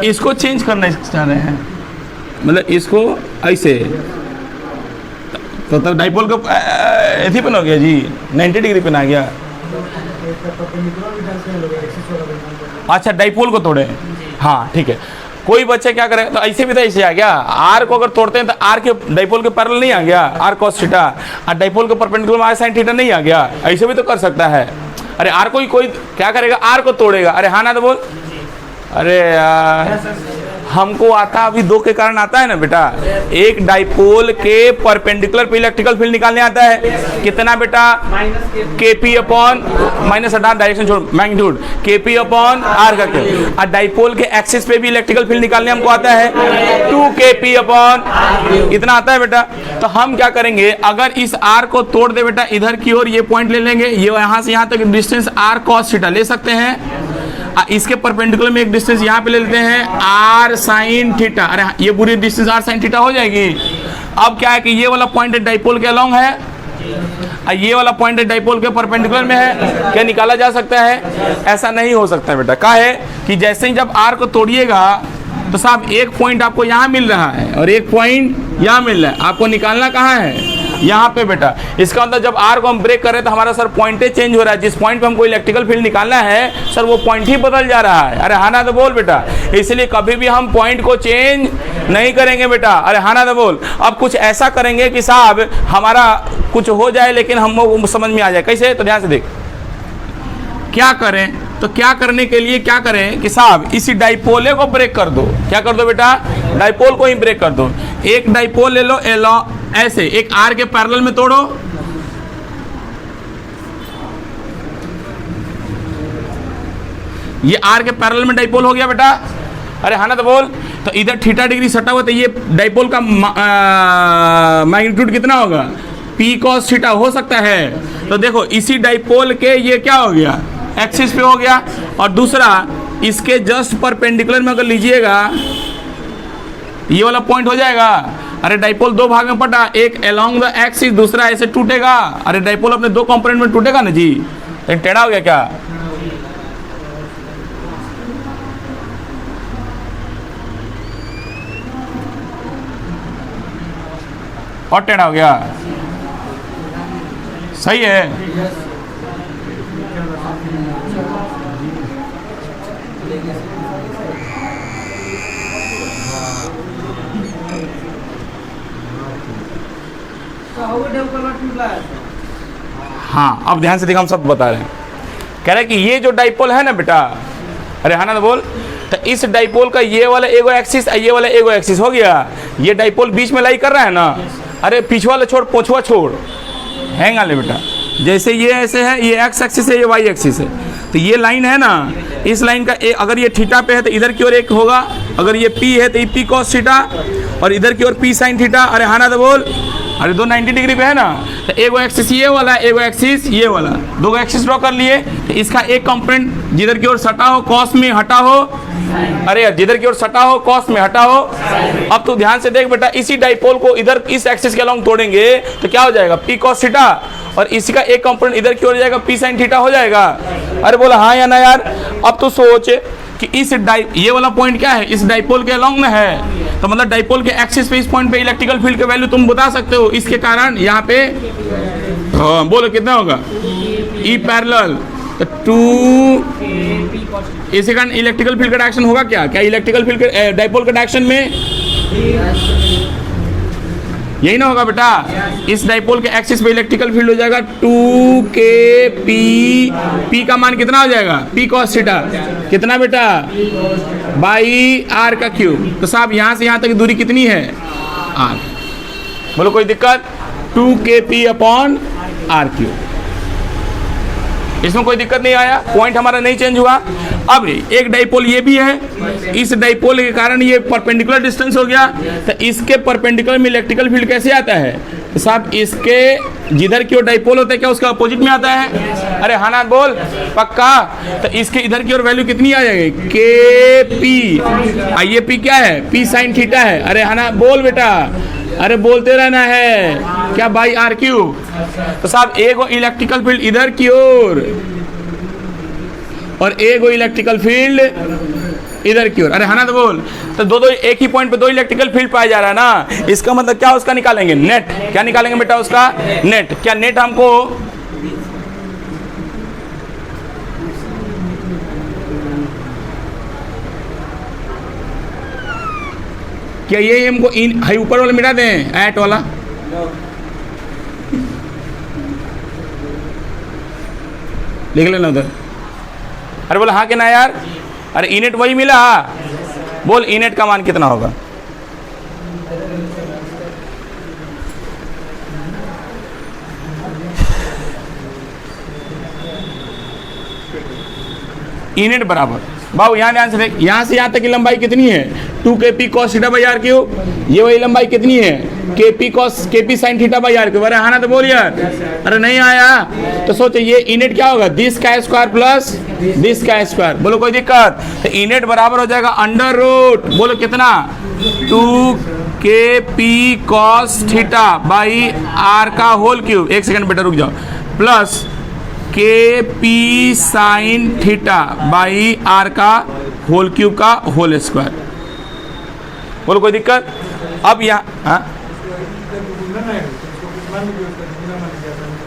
इसको चेंज करना चाह रहे हैं, मतलब इसको ऐसे, तो तब डाइपोल को ऐसे पे हो गया जी, 90 डिग्री पे आ गया। अच्छा डाइपोल को तोड़े, हाँ ठीक है। कोई बच्चे क्या करे, तो ऐसे भी तो ऐसे आ गया, आर को अगर तोड़ते हैं तो आर के डाइपोल के पैरेलल नहीं आ गया आर कॉस थीटा, और डाइपोल के परपेंडिकुलर में आर साइन थीटा नहीं आ गया, ऐसे भी तो कर सकता है। अरे आर को ही कोई क्या करेगा, आर को तोड़ेगा। अरे हाँ ना तो बोल, अरे यार हमको आता अभी दो के कारण आता है ना बेटा, एक डाइपोल के परपेंडिकुलर पे इलेक्ट्रिकल फील्ड निकालने आता है, कितना बेटा, KP अपॉन माइनस हटा डायरेक्शन छोड़ मैग्नीट्यूड, KP अपॉन आर का क्यू, और डाइपोल के एक्सिस पे भी इलेक्ट्रिकल फील्ड निकालने हमको आता है 2KP अपॉन, इतना आता है बेटा। तो हम क्या करेंगे, अगर इस आर को तोड़ दे बेटा इधर की ओर, ये पॉइंट ले लेंगे, ये यहाँ से यहाँ तक डिस्टेंस आर कॉस थीटा ले सकते हैं, इसके परपेंडिकुलर में एक डिस्टेंस यहाँ पे ले लेते हैं आर साइन थीटा, अरे ये पूरी डिस्टेंस आर साइन थीटा हो जाएगी। अब क्या है कि ये वाला पॉइंट डाइपोल के अलोंग है, ये वाला पॉइंट डाइपोल के परपेंडिकुलर में है, क्या निकाला जा सकता है? ऐसा नहीं हो सकता बेटा। क्या है कि जैसे ही जब आर को तोड़िएगा तो साहब एक पॉइंट आपको यहाँ मिल रहा है और एक पॉइंट यहाँ मिल रहा है, आपको निकालना कहाँ है, यहाँ पे बेटा। इसका मतलब जब आर को हम ब्रेक कर रहे हैं तो हमारा सर पॉइंटे चेंज हो रहा है, जिस पॉइंट पे हमको इलेक्ट्रिकल फील्ड निकालना है सर वो पॉइंट ही बदल जा रहा है। अरे हाँ ना तो बोल बेटा, इसलिए कभी भी हम पॉइंट को चेंज नहीं करेंगे बेटा। अरे हाँ ना तो बोल। अब कुछ ऐसा करेंगे कि साहब हमारा कुछ हो जाए लेकिन हम समझ में आ जाए कैसे, तो ध्यान से देख क्या करें। तो क्या करने के लिए क्या करें कि साहब इसी डाइपोले को ब्रेक कर दो। क्या कर दो बेटा, डाइपोल को ही ब्रेक कर दो। एक डाइपोल ले लो ऐसे, एक आर के पैरेलल में तोड़ो, ये आर के पैरेलल में डाइपोल हो गया बेटा। अरे हाँ ना तो बोल। तो इधर थीटा डिग्री सटा हुआ, तो ये डाइपोल का मैग्नीट्यूड कितना होगा, P cos थीटा हो सकता है। तो देखो इसी डाइपोल के ये क्या हो गया, एक्सिस पे हो गया, और दूसरा इसके जस्ट परपेंडिकुलर में अगर लीजिएगा ये वाला पॉइंट हो जाएगा। अरे डाइपोल दो भाग में पटा, एक अलोंग द एक्सिस, दूसरा ऐसे टूटेगा। अरे डाइपोल अपने दो कंपोनेंट में टूटेगा ना जी, तो टेढ़ा हो गया क्या, और टेढ़ा हो गया, सही है। हाँ अब ध्यान से देखो, हम सब बता रहे हैं। कह रहे हैं कि ये जो डाइपोल है ना बेटा, अरे हाँ ना तो बोल। तो इस डाइपोल का ये वाला एगो एक्सिस, ये वाला एगो एक्सिस हो गया, ये डाइपोल बीच में लाई कर रहा है ना। अरे पीछे वाला छोड़, पोछवा छोड़, हैंग आ ले बेटा। जैसे ये ऐसे है, ये एक्स एक्सिस है, ये वाई एक्सिस है, तो ये लाइन है ना, इस लाइन का अगर ये थीटा पे है तो इधर की ओर एक होगा, अगर ये पी है तो ये पी कॉस थीटा, और इधर की ओर पी साइन थीटा। अरे हाँ ना तो बोल। अरे दो 90 डिग्री पे है ना, तो एगो एक्सिस ये वाला, एगो एक्सिस ये वाला, दो एक्सिस ड्रॉ कर लिए। तो इसका एक कंपोनेंट जिधर की ओर सटा हो कॉस में हटा हो, अरे यार जिधर की ओर सटा हो कॉस में हटा हो। अब तो ध्यान से देख बेटा, इसी डाइपोल को इधर इस एक्सिस के अलोंग तोड़ेंगे तो क्या हो जाएगा, पी कॉस थीटा, और इसी का एक कंपोनेंट इधर की ओर जाएगा, पी साइन थीटा हो जाएगा। अरे बोला हाँ या ना यार। अब तो सोच कि इस ये वाला पॉइंट क्या है, इस डाइपोल के अलोंग में है, तो मतलब डाइपोल के एक्सिस पे इस पॉइंट पे इलेक्ट्रिकल फील्ड का वैल्यू तुम बता सकते हो। इसके कारण यहाँ पे बोलो कितना होगा, ई पैरेलल तो 2, इसी कारण इलेक्ट्रिकल फील्ड का डायरेक्शन होगा क्या, क्या इलेक्ट्रिकल फील्ड के डाइपोल के डायरेक्शन में यही ना होगा बेटा। इस डाइपोल के एक्सिस पे इलेक्ट्रिकल फील्ड हो जाएगा 2kp, p का मान कितना हो जाएगा, p cos थीटा कितना बेटा, बाई r का क्यूब। तो साहब यहाँ से यहाँ तक की दूरी कितनी है, r। बोलो कोई दिक्कत, 2kp अपॉन r क्यूब। इसमें कोई दिक्कत नहीं आया, पॉइंट हमारा नहीं चेंज हुआ। अब एक डाइपोल ये भी है, इस डाइपोल के कारण ये परपेंडिकुलर डिस्टेंस हो गया, तो इसके परपेंडिकुलर में इलेक्ट्रिकल फील्ड कैसे आता है, तो साहब इसके जिधर की ओर डाइपोल होता है क्या उसका अपोजिट में आता है। अरे हाँ ना बोल पक्का। तो इसके इधर की ओर वैल्यू कितनी आ जाएगी, के पी, ये पी क्या है, पी साइन थीटा है। अरे हाँ ना बोल बेटा, अरे बोलते रहना है क्या बाई आर क्यूब। तो साहब एगो इलेक्ट्रिकल फील्ड इधर की ओर और एगो इलेक्ट्रिकल फील्ड इधर की ओर। अरे हाँ ना तो बोल, तो दो एक ही पॉइंट पे दो इलेक्ट्रिकल फील्ड पाया जा रहा है ना, इसका मतलब क्या उसका निकालेंगे नेट। क्या निकालेंगे बेटा उसका नेट। क्या नेट हमको क्या ये हमको इन हाई ऊपर वाला मिटा दें, एट वाला लिख लेना उधर। अरे बोला हाँ कि ना यार, अरे इनेट वही मिला, बोल इनेट का मान कितना होगा। इनेट बराबर बाबू यहाँ ध्यान से देख, यहाँ से यहाँ तक की लंबाई कितनी है 2kp cos theta by R cube. ये वही लंबाई कितनी है kp sin theta by R cube. अरे हाँ ना तो बोल यार, अरे नहीं आया तो सोचो ये इनेट क्या होगा, दिस का स्क्वायर प्लस दिस का स्क्वायर। बोलो कोई दिक्कत। तो इनेट बराबर हो जाएगा अंडर रूट, बोलो कितना 2kp cos theta by are का होल क्यूब। एक सेकंड बेटा रुक जाओ, plus K P sine theta by are का होल क्यूब का होल स्क्वायर। बोलो कोई दिक्कत। अब यहाँ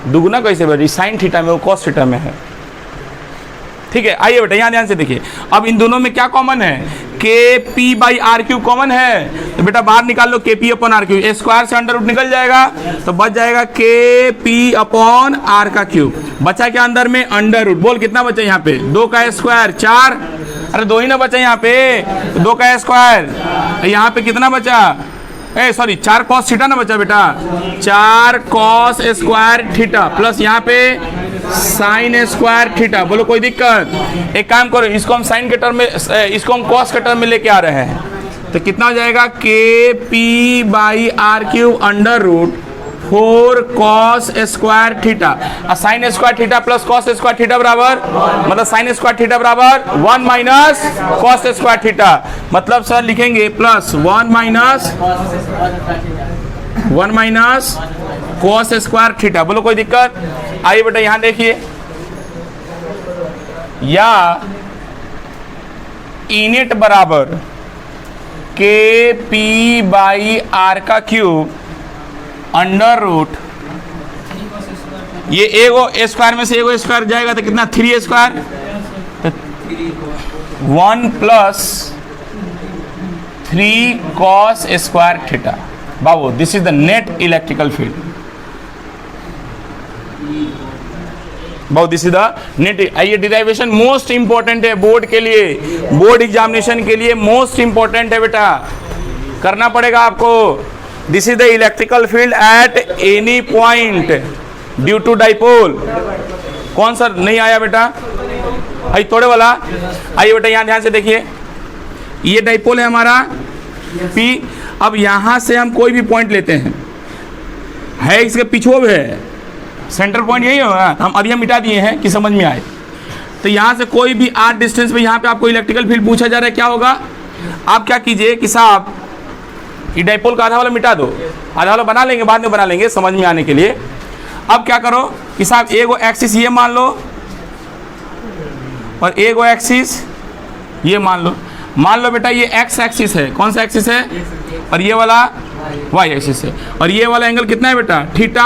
दुगुना कैसे बेटा, साइन थीटा में वो कॉस थीटा में है, ठीक है। आइए बेटा यहाँ ध्यान से देखिए, अब इन दोनों में क्या कॉमन है, K P by R cube common है। तो बेटा बाहर निकाल लो K P upon R cube, square से अंडर रूट निकल जाएगा तो बच जाएगा के पी अपॉन आर का क्यूब। बचा क्या अंदर में अंडर रूट। बोल कितना बचा यहाँ पे, 2 का स्क्वायर 4, अरे 2 ही ना बचा यहाँ पे, 2 का स्क्वायर। यहाँ पे कितना बचा, सॉरी 4 cos थीटा ना बचा बेटा, 4 cos स्क्वायर थीटा प्लस यहाँ पे साइन स्क्वायर थीटा। बोलो कोई दिक्कत। एक काम करो, इसको हम साइन के टर्म में, इसको हम कॉस के टर्म में लेके आ रहे हैं, तो कितना हो जाएगा K P by R cube under root 4 cos square theta. Sine square theta plus cos square theta बराबर, मतलब साइन स्क्वायर थीटा बराबर 1 माइनस कॉस स्क्वायर थीटा। मतलब सर लिखेंगे plus 1 minus cos square theta. बोलो कोई दिक्कत। आइए बेटा यहां देखिए, या इनेट बराबर के पी बाई आर का क्यूब अंडर रूट, ये एगो स्क्वायर में से एगो स्क्वायर जाएगा तो कितना 3 स्क्वायर, तो 1 plus 3 cos square theta. Babu this is the net electrical field. Babu this is the net. ये डिराइवेशन मोस्ट इंपॉर्टेंट है बोर्ड के लिए, बोर्ड एग्जामिनेशन के लिए मोस्ट इंपॉर्टेंट है बेटा, करना पड़ेगा आपको। This is the electrical field at any point due to dipole. कौन सा नहीं आया बेटा, आई थोड़े वाला। आइए बेटा यहाँ ध्यान से देखिए, ये डाइपोल है हमारा P। अब यहाँ से हम कोई भी पॉइंट लेते हैं, है इसके पिछों है, सेंटर पॉइंट यही होगा, हम अभी हम मिटा दिए हैं कि समझ में आए। तो यहाँ से कोई भी r डिस्टेंस पे यहाँ पे आपको इलेक्ट्रिकल फील्ड पूछा जा रहा है, क्या होगा। आप क्या कीजिए कि साहब ये डाइपोल का आधा वाला मिटा दो, आधा वाला बना लेंगे, बाद में बना लेंगे समझ में आने के लिए। अब क्या करो कि साहब एगो एक्सिस ये मान लो और एगो एक्सिस ये मान लो। मान लो बेटा ये एक्स एक्सिस है, कौन सा एक्सिस है, और ये वाला वाई एक्सिस है, और ये वाला एंगल कितना है बेटा थीटा।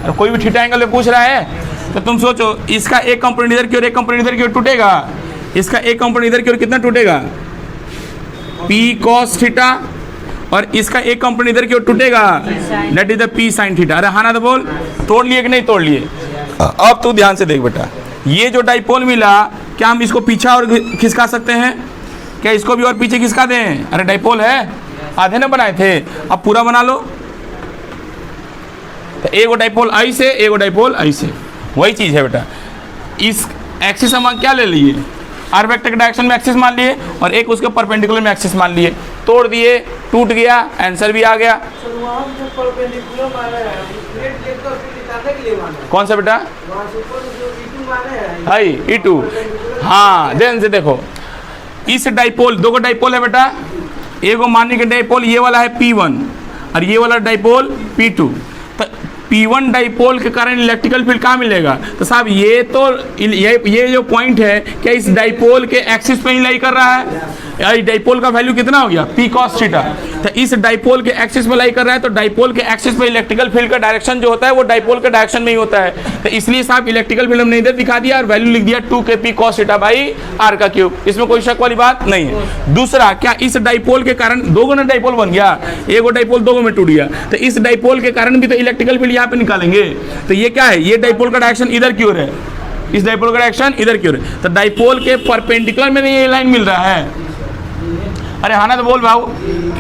और कोई भी थीटा एंगल में पूछ रहा है तो तुम सोचो, इसका एक कंपोनेंट इधर की ओर, एक कंपोनेंट इधर की ओर टूटेगा, इसका एक कंपोनेंट इधर की ओर कितना टूटेगा P cos थीटा, और इसका एक कंपोनेंट इधर की ओर टूटेगा, that is the P sin theta. अरे हाँ ना तो बोल, तोड़ लिए कि नहीं तोड़ लिए। अब तू ध्यान से देख बेटा, ये जो डाइपोल मिला, क्या हम इसको पीछे और खिसका सकते हैं, क्या इसको भी और पीछे खिसका दें। अरे डाइपोल है, आधे ना बनाए थे, अब पूरा बना लो। तो एगो डाइपोल आई से, एगो डाइपोल आई से, वही चीज़ है बेटा। इस एक्सिस हम क्या ले लिए, आर वेक्टर के डायरेक्शन में एक्सिस मान लिए, और एक उसके परपेंडिकुलर में एक्सिस मान लिए, तोड़ दिए, टूट गया, आंसर भी आ गया। कौन सा बेटा, हाई E2। हाँ ध्यान से देखो, इस डाइपोल, दो को डाइपोल है बेटा, एक को मानिए कि डाइपोल ये वाला है P1 और ये वाला डाइपोल P2। तो P1 डाइपोल के कारण इलेक्ट्रिकल फील्ड कहाँ मिलेगा? तो साहब ये तो ये जो पॉइंट है क्या इस डाइपोल के एक्सिस पे ही लाई कर रहा है? यार डाइपोल का वैल्यू कितना हो गया? P cos theta. तो इस डाइपोल के एक्सिस पे लाई कर रहा है, तो डाइपोल के एक्सिस पे इलेक्ट्रिकल फील्ड का डायरेक्शन जो होता है वो डाइपोल के डायरेक्शन में ही होता है। तो इसलिए साहब इलेक्ट्रिकल फील्ड हमने इधर दिखा दिया और वैल्यू लिख दिया 2kP cos theta by r का क्यूब। इसमें कोई शक वाली बात नहीं है। दूसरा, क्या इस डाइपोल के कारण दो गुना डाइपोल बन गया, एक डाइपोल दो में टूट गया, तो इस डाइपोल के कारण भी तो इलेक्ट्रिकल फील्ड यहाँ पे निकालेंगे। तो ये क्या है? ये डाइपोल का डायरेक्शन इधर की ओर है, इस डाइपोल का डायरेक्शन इधर की ओर है। तो डाइपोल के परपेंडिकुलर में ये लाइन मिल रहा है। अरे हाँ ना, तो बोल भाऊ,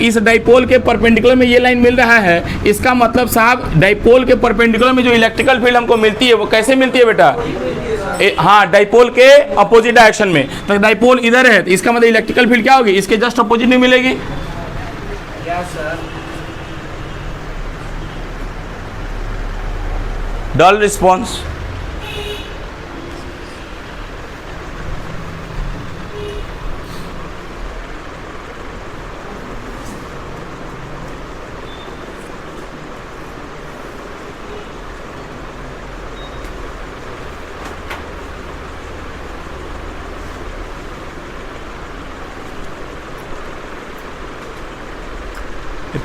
इस डाइपोल के परपेंडिकुलर में ये लाइन मिल रहा है। इसका मतलब साहब डाइपोल के परपेंडिकुलर में जो इलेक्ट्रिकल फील्ड हमको मिलती है वो कैसे मिलती है बेटा? हाँ, डाइपोल के अपोजिट डायरेक्शन में। तो डाइपोल इधर है, तो इसका मतलब इलेक्ट्रिकल फील्ड क्या होगी? इसके जस्ट अपोजिट में मिलेगी। डल रिस्पॉन्स।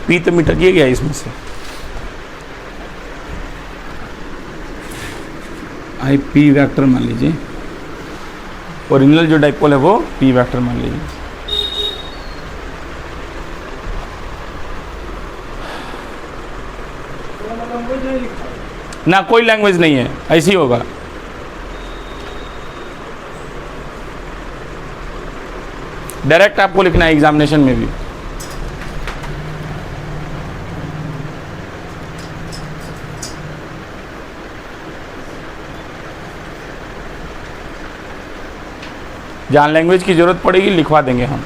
पी तो मीटर किया गया इसमें से, आई पी वेक्टर मान लीजिए, ओरिजिनल जो डाइपोल है वो पी वेक्टर मान लीजिए। ना कोई लैंग्वेज नहीं है, ऐसी होगा। डायरेक्ट आपको लिखना है एग्जामिनेशन में भी। जहाँ लैंग्वेज की ज़रूरत पड़ेगी लिखवा देंगे हम।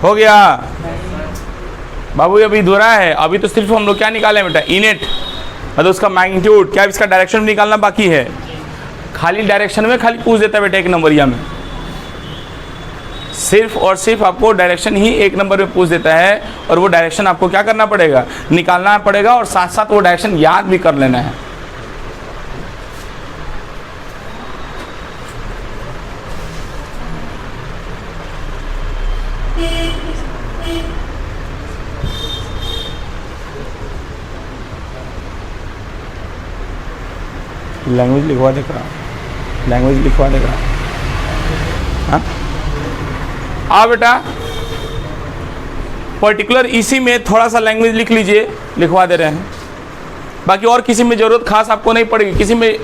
हो गया बाबू, अभी अधूरा है। अभी तो सिर्फ हम लोग क्या निकाले बेटा? इनेट, मतलब उसका मैग्नीट्यूड, क्या इसका डायरेक्शन भी निकालना बाकी है। खाली डायरेक्शन में खाली पूछ देता है बेटा एक नंबरिया में, सिर्फ और सिर्फ आपको डायरेक्शन ही एक नंबर में पूछ देता है, और वो डायरेक्शन आपको क्या करना पड़ेगा? निकालना पड़ेगा, और साथ साथ वो डायरेक्शन याद भी कर लेना है। लैंग्वेज लिखवा देगा, लैंग्वेज लिखवा देगा। हाँ आ बेटा, पर्टिकुलर इसी में थोड़ा सा लैंग्वेज लिख लीजिए, लिखवा दे रहे हैं। बाकी और किसी में ज़रूरत खास आपको नहीं पड़ेगी, किसी में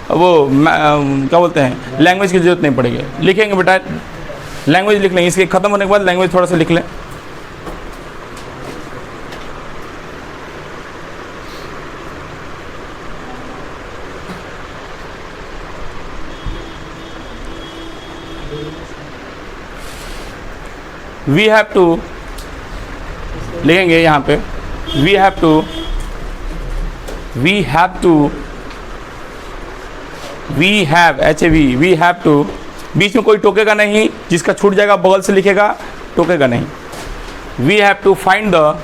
क्या बोलते हैं, लैंग्वेज की ज़रूरत नहीं पड़ेगी। लिखेंगे बेटा, लैंग्वेज लिख लें, इसके ख़त्म होने के बाद लैंग्वेज थोड़ा सा लिख लें। वी हैव टू लिखेंगे यहाँ पे, we have two HAV, we have two, बीच में कोई टोकेगा नहीं, जिसका छूट जाएगा बगल से लिखेगा, टोकेगा नहीं। We have to find the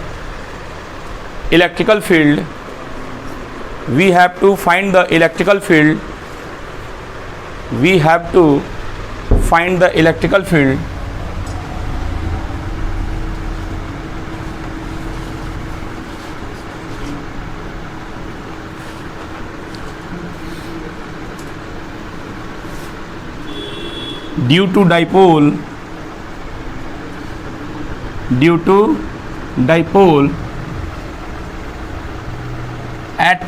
electrical field, we have to find the electrical field, we have to find the electrical field due to dipole at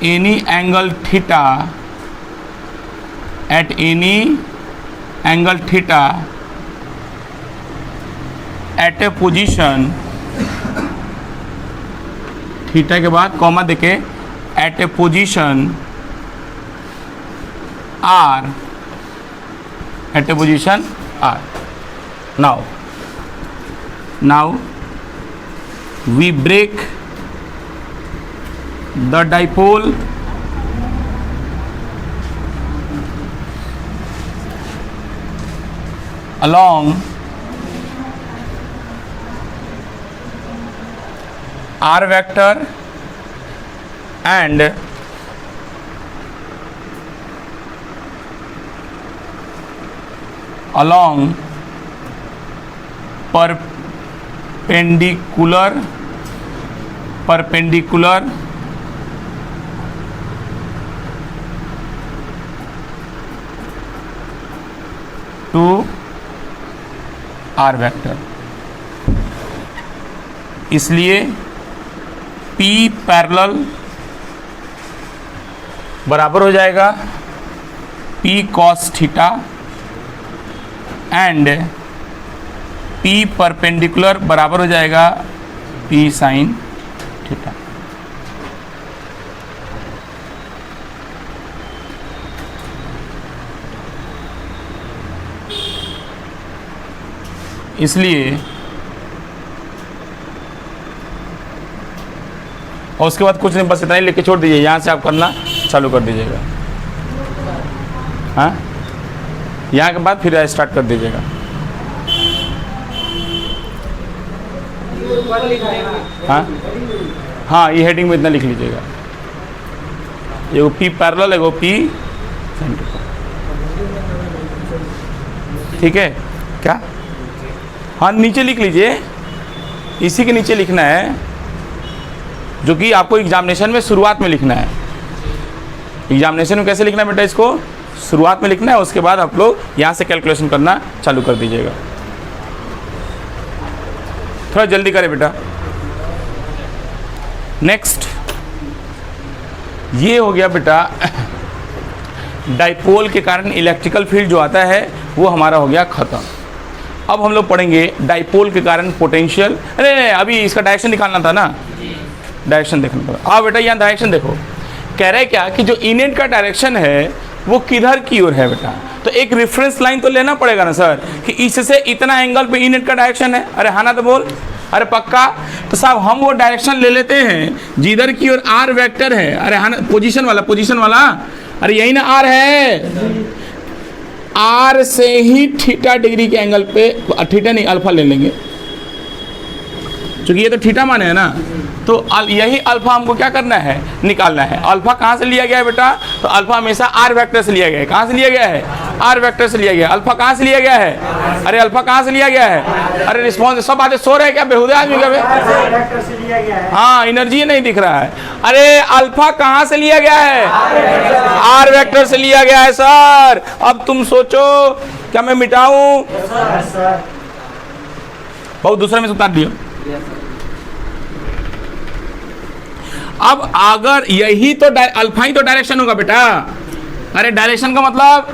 any angle theta, at any angle theta at a position, theta के बाद कॉमा देके, at a position R, at a position R. Now we break the dipole along R vector and along perpendicular to R vector। इसलिए P पैरेलल बराबर हो जाएगा P cos theta and P perpendicular बराबर हो जाएगा P साइन थीटा। इसलिए और उसके बाद कुछ नहीं, बस इतना ही लिख के छोड़ दीजिए, यहाँ से आप करना चालू कर दीजिएगा। हाँ, यहाँ के बाद फिर स्टार्ट कर दीजिएगा। हाँ, ये हेडिंग में इतना लिख लीजिएगा, एगो P पैरेलल, एगो P सेंटर। ठीक है क्या? हाँ, नीचे लिख लीजिए, इसी के नीचे लिखना है, जो कि आपको एग्जामिनेशन में शुरुआत में लिखना है। एग्जामिनेशन में कैसे लिखना है बेटा? इसको शुरुआत में लिखना है, उसके बाद आप लोग यहाँ से कैलकुलेशन करना चालू कर दीजिएगा। थोड़ा जल्दी करें बेटा। नेक्स्ट ये हो गया बेटा डाइपोल के कारण इलेक्ट्रिकल फील्ड जो आता है वो हमारा हो गया खत्म। अब हम लोग पढ़ेंगे डाइपोल के कारण पोटेंशियल। अरे अभी इसका डायरेक्शन निकालना था ना, डायरेक्शन देखना पड़ा। हाँ बेटा, यहाँ डायरेक्शन देखो, कह रहे क्या कि जो इनेट का डायरेक्शन है वो किधर की ओर है बेटा, तो एक रेफरेंस लाइन तो लेना पड़ेगा ना सर, कि इससे इतना एंगल पे इनेट का डायरेक्शन है। अरे हाँ ना तो बोल, अरे पक्का। तो साहब हम वो डायरेक्शन ले लेते हैं जिधर की ओर आर वेक्टर है। अरे हाँ ना, पोजीशन वाला, अरे यही ना आर है, आर से ही थीटा डिग्री के एंगल पे, थीटा नहीं अल्फा ले लेंगे, क्योंकि ये तो थीटा माने है ना, तो यही अल्फा हमको क्या करना है, निकालना है। अल्फा कहाँ से लिया गया है बेटा? तो अल्फा हमेशा आर वेक्टर से लिया गया है। कहाँ से लिया गया है? आर वेक्टर से लिया गया है। अल्फा कहाँ से लिया गया है? अरे अल्फा कहाँ से लिया गया है? अरे रिस्पॉन्स, सब बातें सो रहे हैं क्या बेहुदे आदमी का? हाँ, एनर्जी नहीं दिख रहा है। अरे अल्फा कहाँ से लिया गया है? आर वेक्टर से लिया गया है सर। अब तुम सोचो क्या मैं मिटाऊं? बहुत दूसरे में से उतार दिया। अब अगर यही तो अल्फा ही तो डायरेक्शन होगा बेटा। अरे डायरेक्शन का मतलब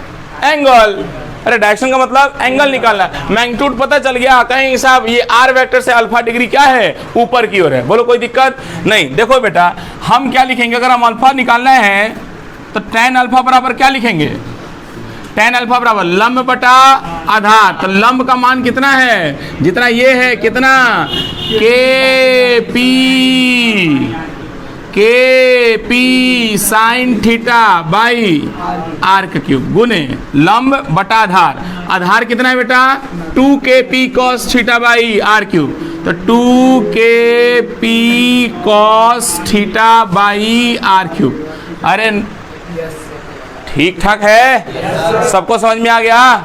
एंगल, अरे डायरेक्शन का मतलब एंगल निकालना। मैग्नीट्यूड पता चल गया, कहीं साहब ये आर वेक्टर से अल्फा डिग्री क्या है, ऊपर की ओर है। बोलो कोई दिक्कत नहीं। देखो बेटा, हम क्या लिखेंगे अगर हम अल्फा निकालना है तो tan अल्फा बराबर क्या लिखेंगे? tan अल्फा बराबर लंब बटा आधार। तो लंब का मान कितना है, जितना ये है, कितना K P sine theta by are का क्यूब गुने लंब बटा आधार। आधार कितना है बेटा 2kp cos theta by R cube. तो 2kp cos theta by R cube. अरे ठीक ठाक है, सबको समझ में आ गया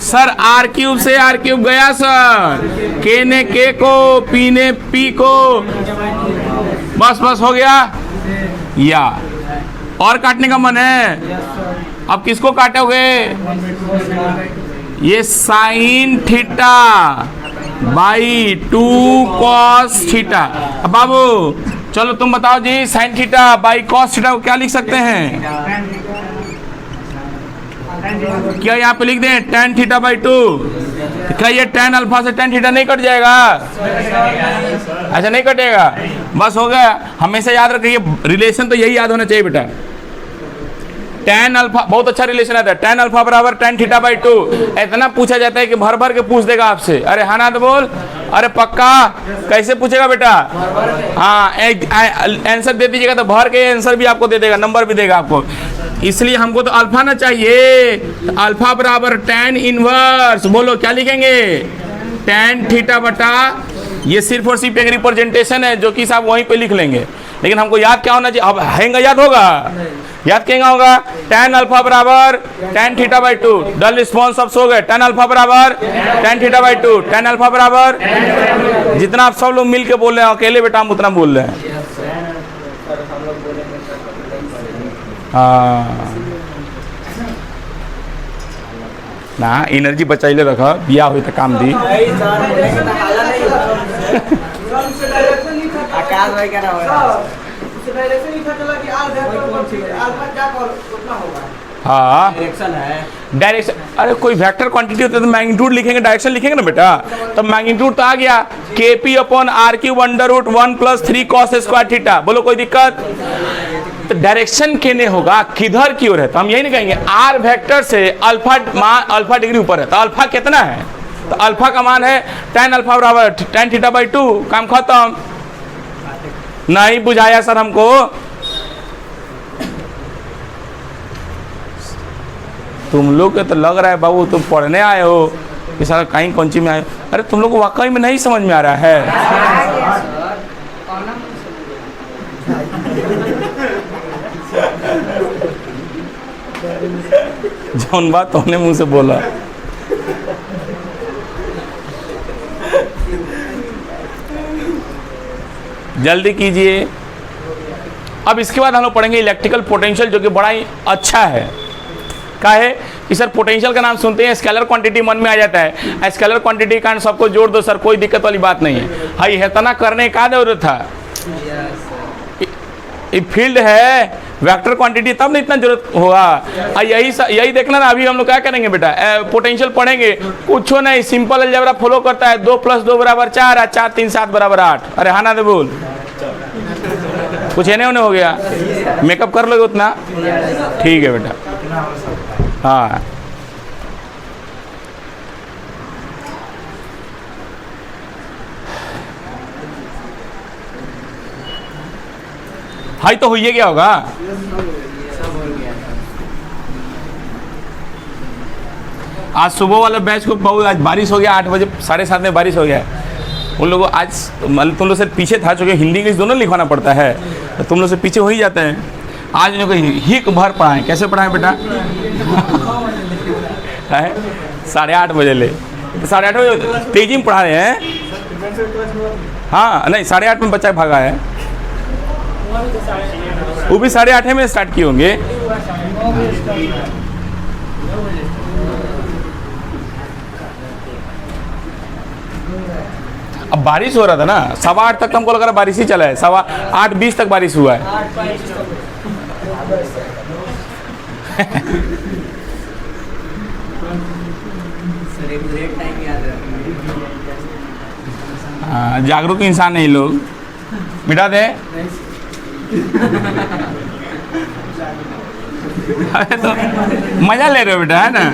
सर। आर क्यूब से आर क्यूब गया सर, के ने के को, पी ने पी को, बस बस हो गया। या और काटने का मन है, अब किसको काटोगे, ये sine theta by 2 cos theta. अब बाबू चलो तुम बताओ जी, sine theta by cos theta को क्या लिख सकते हैं, क्या यहाँ पे लिख दें tan थीटा बाई 2। क्या ये tan अल्फा से tan थीटा नहीं कट जाएगा, ऐसा नहीं कटेगा, बस हो गया। हमेशा याद रखिए, रिलेशन तो यही याद होना चाहिए बेटा। tan अल्फा बहुत अच्छा रिलेशन आता है, tan अल्फा बराबर tan थीटा बाई 2। इतना पूछा जाता है कि भर भर के पूछ देगा आपसे। अरे हाँ ना तो बोल, अरे पक्का कैसे पूछेगा बेटा, हाँ आंसर दे दीजिएगा तो भर के आंसर भी आपको दे देगा, नंबर भी देगा आपको। इसलिए हमको तो अल्फा ना चाहिए, अल्फा बराबर tan इनवर्स, बोलो क्या लिखेंगे, tan थीटा बटा, ये सिर्फ और सिर्फ एक रिप्रेजेंटेशन है जो कि साहब वहीं पे लिख लेंगे, लेकिन हमको याद क्या होना चाहिए, अब हैंगा याद होगा, याद क्या होगा, tan अल्फा बराबर tan theta by 2। Dull response सब सो गए, tan अल्फा बराबर tan theta by 2, tan alpha बराबर, जितना आप सब लोग मिल के बोल रहे हैं, अकेले बेटा हम उतना बोल रहे हैं। हाँ ना, एनर्जी बचाइले रखा, बिया हुई तो काम दी। आकाश भाई क्या नाम है, हाँ डायरेक्शन है, डायरेक्शन। अरे कोई वेक्टर क्वांटिटी होता है तो मैग्नीट्यूड लिखेंगे, डायरेक्शन लिखेंगे ना बेटा। तो मैग्नीट्यूड तो आ गया kp upon R cube under root 1 + 3 cos square theta. बोलो कोई दिक्कत, तो डायरेक्शन केने होगा, किधर की ओर है, तो हम यही नहीं कहेंगे आर वेक्टर से अल्फा मान, अल्फा डिग्री ऊपर है, तो अल्फा कितना है, तो अल्फा का मान है tan अल्फा बराबर tan थीटा बाई 2। काम खत्म। नहीं बुझाया सर हमको, तुम लोग के तो लग रहा है बाबू तुम पढ़ने आए हो, कि सारा कहीं कौन सी में आए हो। अरे तुम लोग को वाकई में नहीं समझ में आ रहा है। जौन बात तुमने मुंह से बोला, जल्दी कीजिए। अब इसके बाद हम लोग पढ़ेंगे इलेक्ट्रिकल पोटेंशियल, जो कि बड़ा ही अच्छा है। क्या है कि सर पोटेंशियल का नाम सुनते हैं स्केलर क्वांटिटी मन में आ जाता है, स्केलर क्वांटिटी का सबको जोड़ दो सर, कोई दिक्कत वाली बात नहीं है। हाई इतना करने का जरूरत था, ये फील्ड है, वेक्टर क्वांटिटी तब नहीं इतना जरूरत होगा। यही देखना ना, अभी हम लोग क्या करेंगे बेटा, पोटेंशियल पढ़ेंगे, कुछ नहीं, सिंपल अलजेब्रा फॉलो करता है, 2 + 2 = 4, 4 3 7 = 8। अरे हाँ ना तो बोल, कुछ है नहीं हो गया, मेकअप कर लोगे उतना, ठीक है बेटा। हाँ हाई तो हुई क्या होगा, आज सुबह वाले बैच को बहुत, आज बारिश हो गया, 8 बजे 7:30 में बारिश हो गया। उन लोगों आज तुम लोग से पीछे था, चूँकि हिंदी इंग्लिश दोनों लिखवाना पड़ता है, तो तुम लोग से पीछे हो ही जाते हैं। आज इनको हिक भर पढ़ाएं, कैसे पढ़ाएं बेटा, है 8:30 बजे ले, तो 8:30 बजे तेजी में पढ़ा रहे हैं। हाँ नहीं 8:30 में बच्चा भागा है, वो भी 8:30 में स्टार्ट किए होंगे। अब बारिश हो रहा था ना, 8:15 तक हमको लग रहा बारिश ही चला है, 8:20 तक बारिश हुआ है। जागरूक इंसान नहीं लोग, मिटा दे। अरे तो मजा ले रहे हो बेटा, है ना?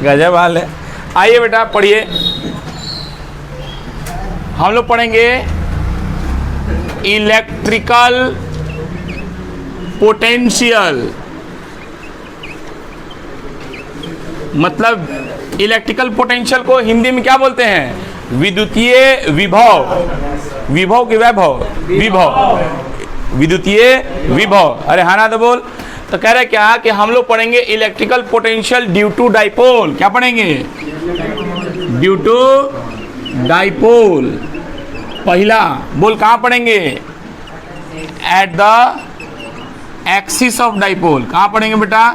गजब हाल है। आइए बेटा पढ़िए, हम लोग पढ़ेंगे इलेक्ट्रिकल पोटेंशियल, मतलब इलेक्ट्रिकल पोटेंशियल को हिंदी में क्या बोलते हैं? विद्युतीय विभव। विभव की वैभव, विभव, विद्युतीय विभव। अरे हाँ ना तो बोल। तो कह रहे क्या कि हम लोग पढ़ेंगे electrical potential due to dipole. क्या पढ़ेंगे? Due to dipole. पहला बोल कहाँ पढ़ेंगे? At the axis of dipole. कहाँ पढ़ेंगे बेटा?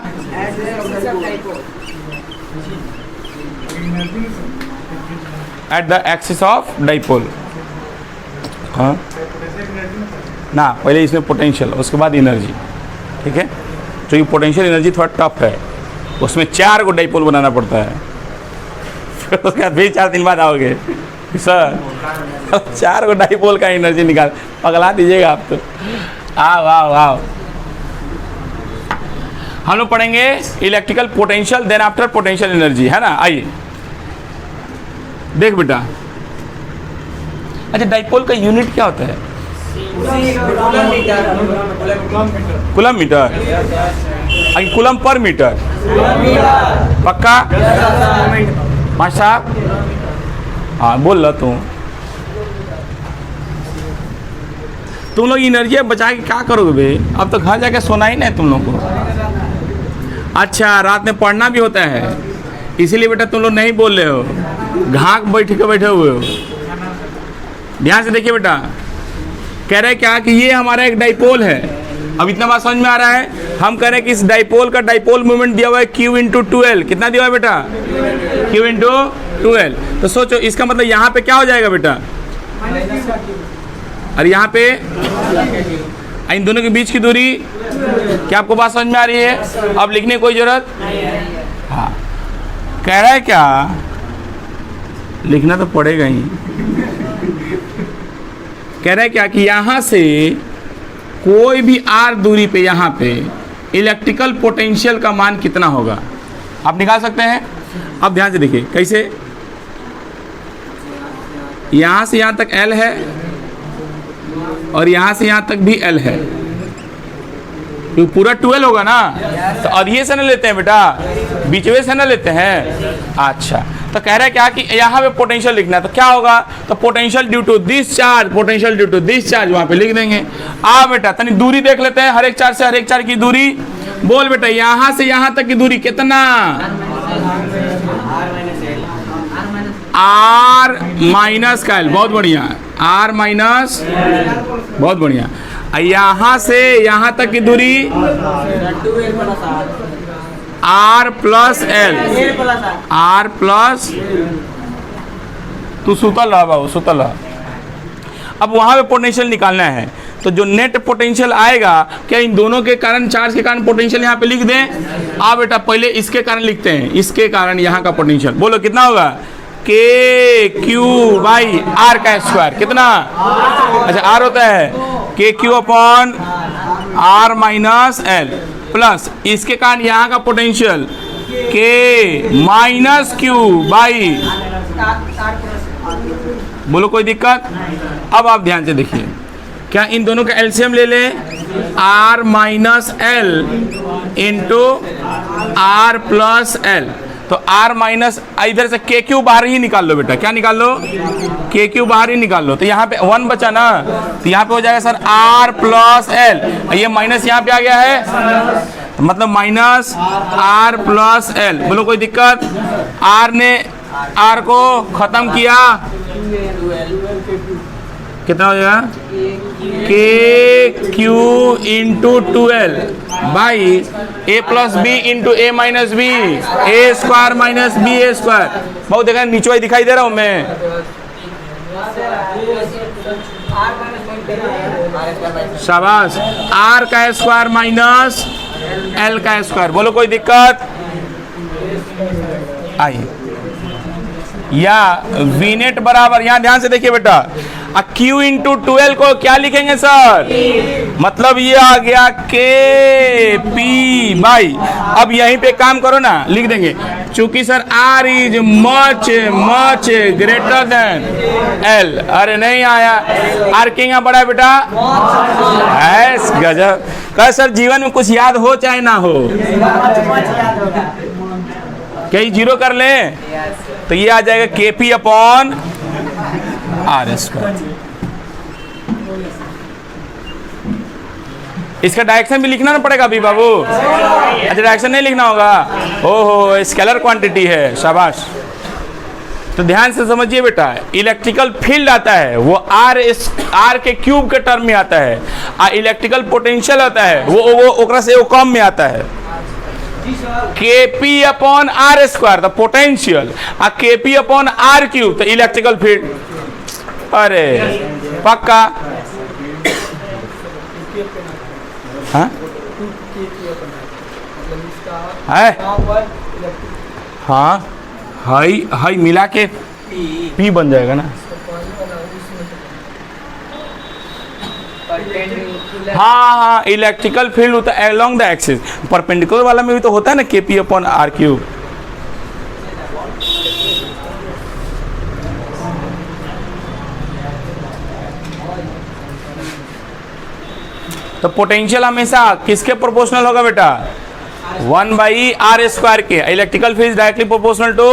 At the axis of dipole. हाँ ना, पहले इसमें पोटेंशियल, उसके बाद एनर्जी, ठीक है? जो ये पोटेंशियल एनर्जी थोड़ा टफ है, उसमें 4 को डाइपोल बनाना पड़ता है। फिर उसके बाद फिर 4 दिन बाद आओगे सर 4 को डाइपोल का एनर्जी निकाल, पगला दीजिएगा आप तो। आओ आओ आओ, हम लोग पढ़ेंगे electrical potential, then after potential energy, है ना? आइए देख बेटा। अच्छा, डाइपोल का यूनिट क्या होता है? कूलम मीटर, कूलम पर मीटर, पक्का? मास्टर साहब हाँ बोल रहा तुम लोग एनर्जी बचा के क्या करोगे बे? अब तो घर जाके सोना ही नहीं तुम लोग को। अच्छा, रात में पढ़ना भी होता है, इसीलिए बेटा तुम लोग नहीं बोल रहे हो, घाक बैठ हुए हो। ध्यान से देखिए बेटा, कह रहे क्या कि ये हमारा एक डाइपोल है। अब इतना बात समझ में आ रहा है? हम कह रहे हैं कि इस डाइपोल का डाइपोल मोमेंट दिया हुआ है Q इंटू 12। कितना दिया हुआ है बेटा? Q into 12। तो सोचो इसका मतलब यहाँ पे क्या हो जाएगा बेटा? और यहाँ पे इन दोनों के बीच की दूरी, क्या आपको बात समझ में आ रही है? अब लिखने की कोई जरूरत? हाँ, कह रहा है क्या, लिखना तो पड़ेगा ही। कह रहा है क्या कि यहाँ से कोई भी r दूरी पे यहाँ पे इलेक्ट्रिकल पोटेंशियल का मान कितना होगा आप निकाल सकते हैं। अब ध्यान से देखिए कैसे, यहाँ से यहाँ तक L है और यहाँ से यहाँ तक भी L है, तो पूरा 12 होगा ना। तो अधीए से ना लेते हैं बेटा, बीचवे से ना लेते हैं। अच्छा, तो कह रहा है क्या कि यहाँ पे पोटेंशियल लिखना है, तो क्या होगा? तो potential due to this charge, potential due to this charge वहाँ पे लिख देंगे। आ बेटा तनी दूरी देख लेते हैं, हर एक चार्ज से हर एक चार्ज की दूरी। बोल बेटा, यहाँ से यहाँ तक की दूरी कितना? R माइनस का L। बहुत बढ़िया, R माइनस, बहुत बढ़िया। यहाँ से यहाँ तक की दूरी R plus L, R plus, तू सुतल रहा बाबू, सुतल रहा। अब वहाँ पे पोटेंशियल निकालना है, तो जो नेट पोटेंशियल आएगा, क्या इन दोनों के कारण, चार्ज के कारण पोटेंशियल यहाँ पे लिख दें? आ बेटा पहले इसके कारण लिखते हैं, इसके कारण यहाँ का पोटेंशियल। बोलो कितना होगा? KQ बाई R का स्क्वायर। कितना? अच्छा, R होता है KQ upon R minus L plus इसके कारण यहाँ का potential K minus Q by. बोलो कोई दिक्कत? अब आप ध्यान से देखिए, क्या इन दोनों का एलसीएम ले लें? R minus L into R plus L। तो R माइनस, इधर से KQ बाहर ही निकाल लो बेटा। क्या निकाल लो? KQ बाहर ही निकाल लो। तो यहाँ पे 1 बचा ना, तो यहाँ पे हो जाएगा सर R प्लस L। ये माइनस यहाँ पे आ गया है, तो मतलब माइनस R प्लस L। बोलो कोई दिक्कत? R ने R को खत्म किया, कितना हो जाएगा? KQ into 12 by A plus B into A minus B, A square minus B A square. बहुत देखा नीचे दिखाई दे रहा हूँ मैं। शाबाश, R का स्क्वायर माइनस L का स्क्वायर। बोलो कोई दिक्कत? आइए, या V नेट बराबर, यहाँ ध्यान से देखिए बेटा, Q इंटू 12 को क्या लिखेंगे सर? मतलब ये आ गया के पी बाई। अब यहीं पे काम करो ना, लिख देंगे चूंकि sir R is much much greater than L। अरे नहीं आया, R किंग बड़ा है बेटा। ऐस गजब। कह सर जीवन में कुछ याद हो चाहे ना हो, कहीं जीरो कर ले तो ये आ जाएगा K P upon R square. इसका डायरेक्शन भी लिखना ना पड़ेगा अभी बाबू। अच्छा डायरेक्शन नहीं लिखना होगा, ओहो स्केलर क्वांटिटी है, शाबाश। तो ध्यान से समझिए बेटा, इलेक्ट्रिकल फील्ड आता है वो आर के क्यूब के टर्म में आता है, और इलेक्ट्रिकल पोटेंशियल आता है वो ओकरा से वो कम में आता है। K P upon R square the potential, और K P upon R cube तो इलेक्ट्रिकल फील्ड। अरे पक्का हाँ है, हाँ हाई हाई मिला के पी बन जाएगा ना। हाँ हाँ इलेक्ट्रिकल फील्ड होता है अलोंग द एक्सिस, परपेंडिकुलर वाला में भी तो होता है ना K P upon R cube. तो पोटेंशियल हमेशा किसके प्रोपोर्शनल होगा बेटा? 1/r स्क्वायर के। Electrical field directly proportional to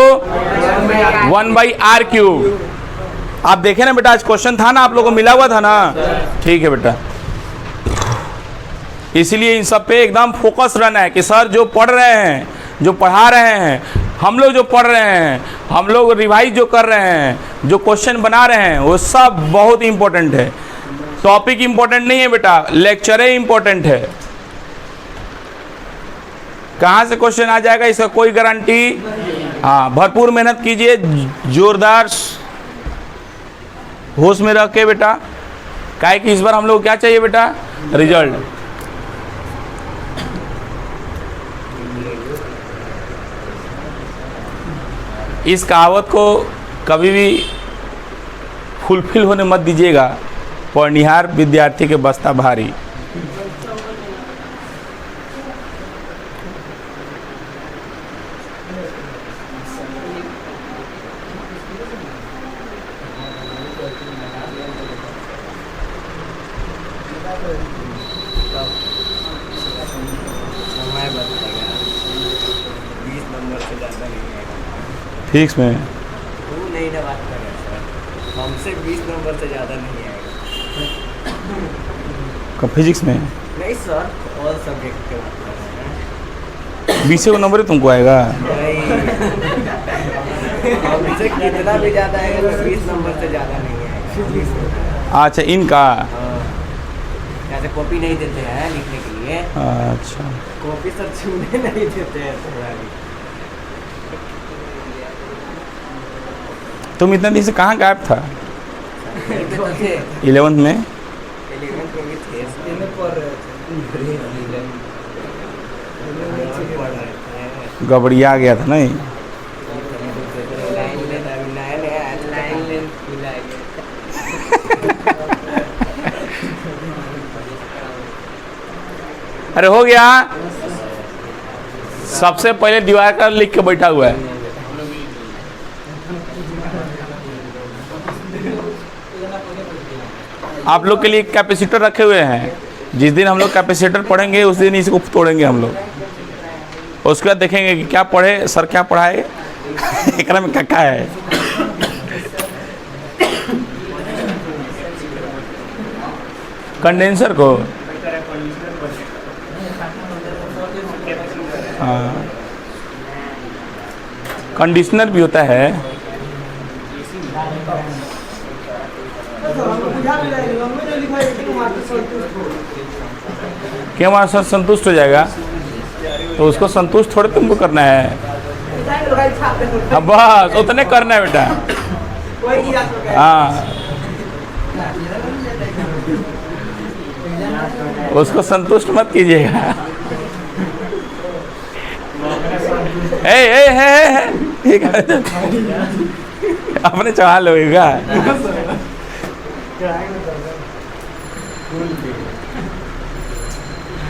1/r cube. आप देखे ना बेटा, आज क्वेश्चन था ना, आप लोगों को मिला हुआ था ना, ठीक है बेटा। इसीलिए इन सब पे एकदम फोकस रहना है कि सर जो पढ़ रहे हैं, जो पढ़ा रहे हैं, हम लोग जो पढ़ रहे हैं, हम लोग रिवाइज जो कर रहे हैं, जो क्वेश्चन बना रहे हैं, वो सब बहुत इंपॉर्टेंट है। टॉपिक इंपॉर्टेंट नहीं है बेटा, लेक्चर इंपॉर्टेंट है। कहाँ से क्वेश्चन आ जाएगा इसका कोई गारंटी? हाँ भरपूर मेहनत कीजिए, जोरदार होश में रख के बेटा, काहे कि इस बार हम लोग क्या चाहिए बेटा? रिजल्ट। इस कहावत को कभी भी फुलफिल होने मत दीजिएगा, पढ़निहार विद्यार्थी के बस्ता भारी। समय बताएगा 20 नंबर से ज़्यादा नहीं आएगा। फिक्स में तू नहीं ना बात कर रहा सर, हमसे 20 नंबर से ज़्यादा नहीं आएगा। कब फिजिक्स में? नहीं सर, ऑल सब्जेक्ट के बात कर रहे हैं। 20 नंबर ही तुमको आएगा? नहीं, हमसे कितना भी ज़्यादा आएगा तो 20 नंबर से ज़्यादा नहीं आएगा। अच्छा इनका जैसे कॉपी नहीं देते हैं लिखने के लिए, अच्छा कॉपी सर छूने नहीं देते हैं थोड़ा भी। तुम इतने दिन से कहाँ गायब था? 11th में? 11th में भी थे, गबड़िया गया था नहीं? अरे हो गया, सबसे पहले दीवार का लिख के बैठा हुआ है। आप लोग के लिए कैपेसिटर रखे हुए हैं, जिस दिन हम लोग कैपेसिटर पढ़ेंगे उस दिन इसको तोड़ेंगे हम लोग। उसके बाद देखेंगे कि क्या पढ़े सर, क्या पढ़ाए एकरा में क्या है। कंडेंसर को हाँ, कंडीशनर भी होता है। क्या हमारा सर संतुष्ट हो जाएगा? तो उसको संतुष्ट थोड़े तुमको करना है, अब बस उतने करना है बेटा। हाँ उसको संतुष्ट मत कीजिएगा। ठीक है अपने चढ़ा लोगे।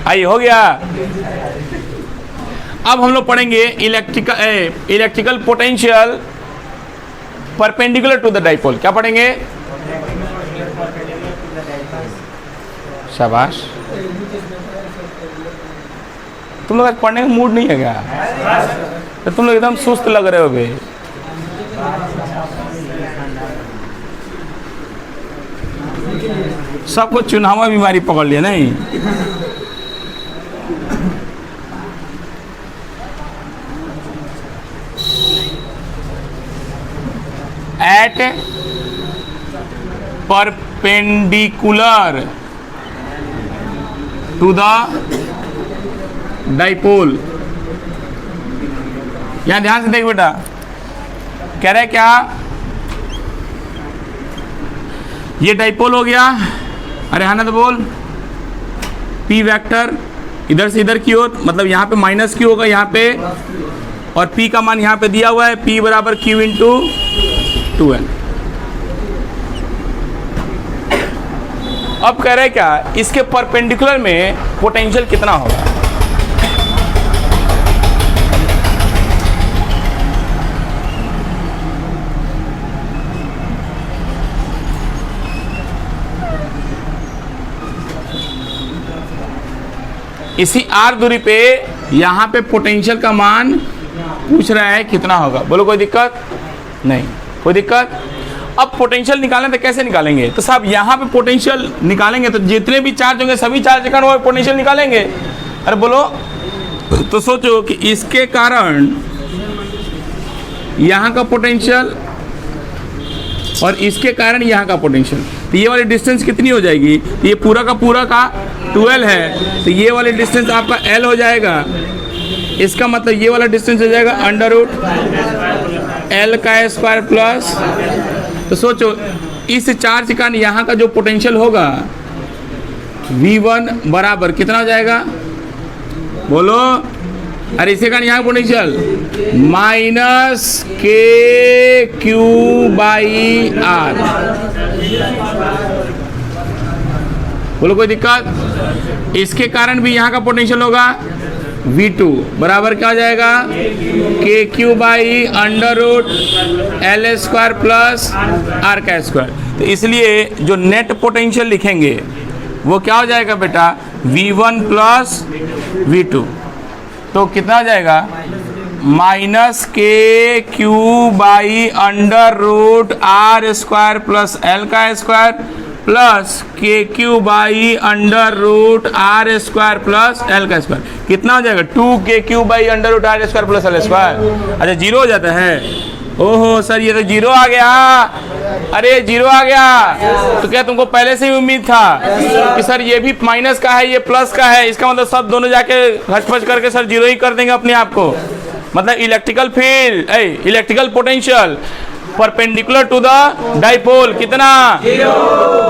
आइए, हो गया। अब हम लोग पढ़ेंगे electrical potential perpendicular to the dipole. क्या पढ़ेंगे? शाबाश। तुम लोग आज पढ़ने का मूड नहीं है क्या? तो तुम लोग एकदम सुस्त लग रहे हो बे। सबको चुनावा बीमारी पकड़ लिया नहीं? At perpendicular to the dipole. यहां ध्यान से देख बेटा, कह रहे क्या? ये डाइपोल हो गया। अरे हाँ ना तो बोल। पी वेक्टर इधर से इधर की ओर, मतलब यहाँ पे माइनस क्यू होगा यहाँ पे, और पी का मान यहाँ पे दिया हुआ है, पी बराबर क्यू इंटू 2n। अब कह रहे क्या? इसके परपेंडिकुलर में पोटेंशियल कितना होगा? इसी r दूरी पे यहाँ पे पोटेंशियल का मान पूछ रहा है कितना होगा। बोलो कोई दिक्कत नहीं? कोई दिक्कत? अब पोटेंशियल निकालना तो कैसे निकालेंगे? तो साहब यहाँ पे पोटेंशियल निकालेंगे तो जितने भी चार्ज होंगे सभी चार्ज का वो पोटेंशियल निकालेंगे। अरे बोलो, तो सोचो कि इसके कारण यहाँ का पोटेंशियल और इसके कारण यहाँ का पोटेंशियल, तो ये वाली डिस्टेंस कितनी हो जाएगी? ये पूरा का 12 है, तो ये वाली डिस्टेंस आपका L हो जाएगा। इसका मतलब ये वाला डिस्टेंस हो जाएगा अंडर रूट L का स्क्वायर प्लस, तो सोचो इस चार्ज का यहाँ का जो पोटेंशियल होगा V1 बराबर कितना हो जाएगा? बोलो। अरे इसे कारण यहाँ potential minus K Q by are. बोलो कोई दिक्कत? इसके कारण भी यहाँ का पोटेंशियल होगा V2 बराबर क्या हो जाएगा? K Q by under root L square plus R का स्क्वायर। तो इसलिए जो नेट पोटेंशियल लिखेंगे वो क्या हो जाएगा बेटा? V1 plus V2। तो कितना हो जाएगा? Minus K Q by under root R square plus L का square plus K Q by under root R square plus L का स्क्वायर। कितना हो जाएगा? 2 K Q by under root R square plus L square. अच्छा जीरो हो जाता है? ओहो सर ये तो जीरो आ गया। अरे जीरो आ गया तो क्या तुमको पहले से ही उम्मीद था कि सर ये भी माइनस का है ये प्लस का है? इसका मतलब सब दोनों जाके घच करके सर जीरो ही कर देंगे अपने आप को। मतलब electrical field electrical potential perpendicular to the dipole कितना?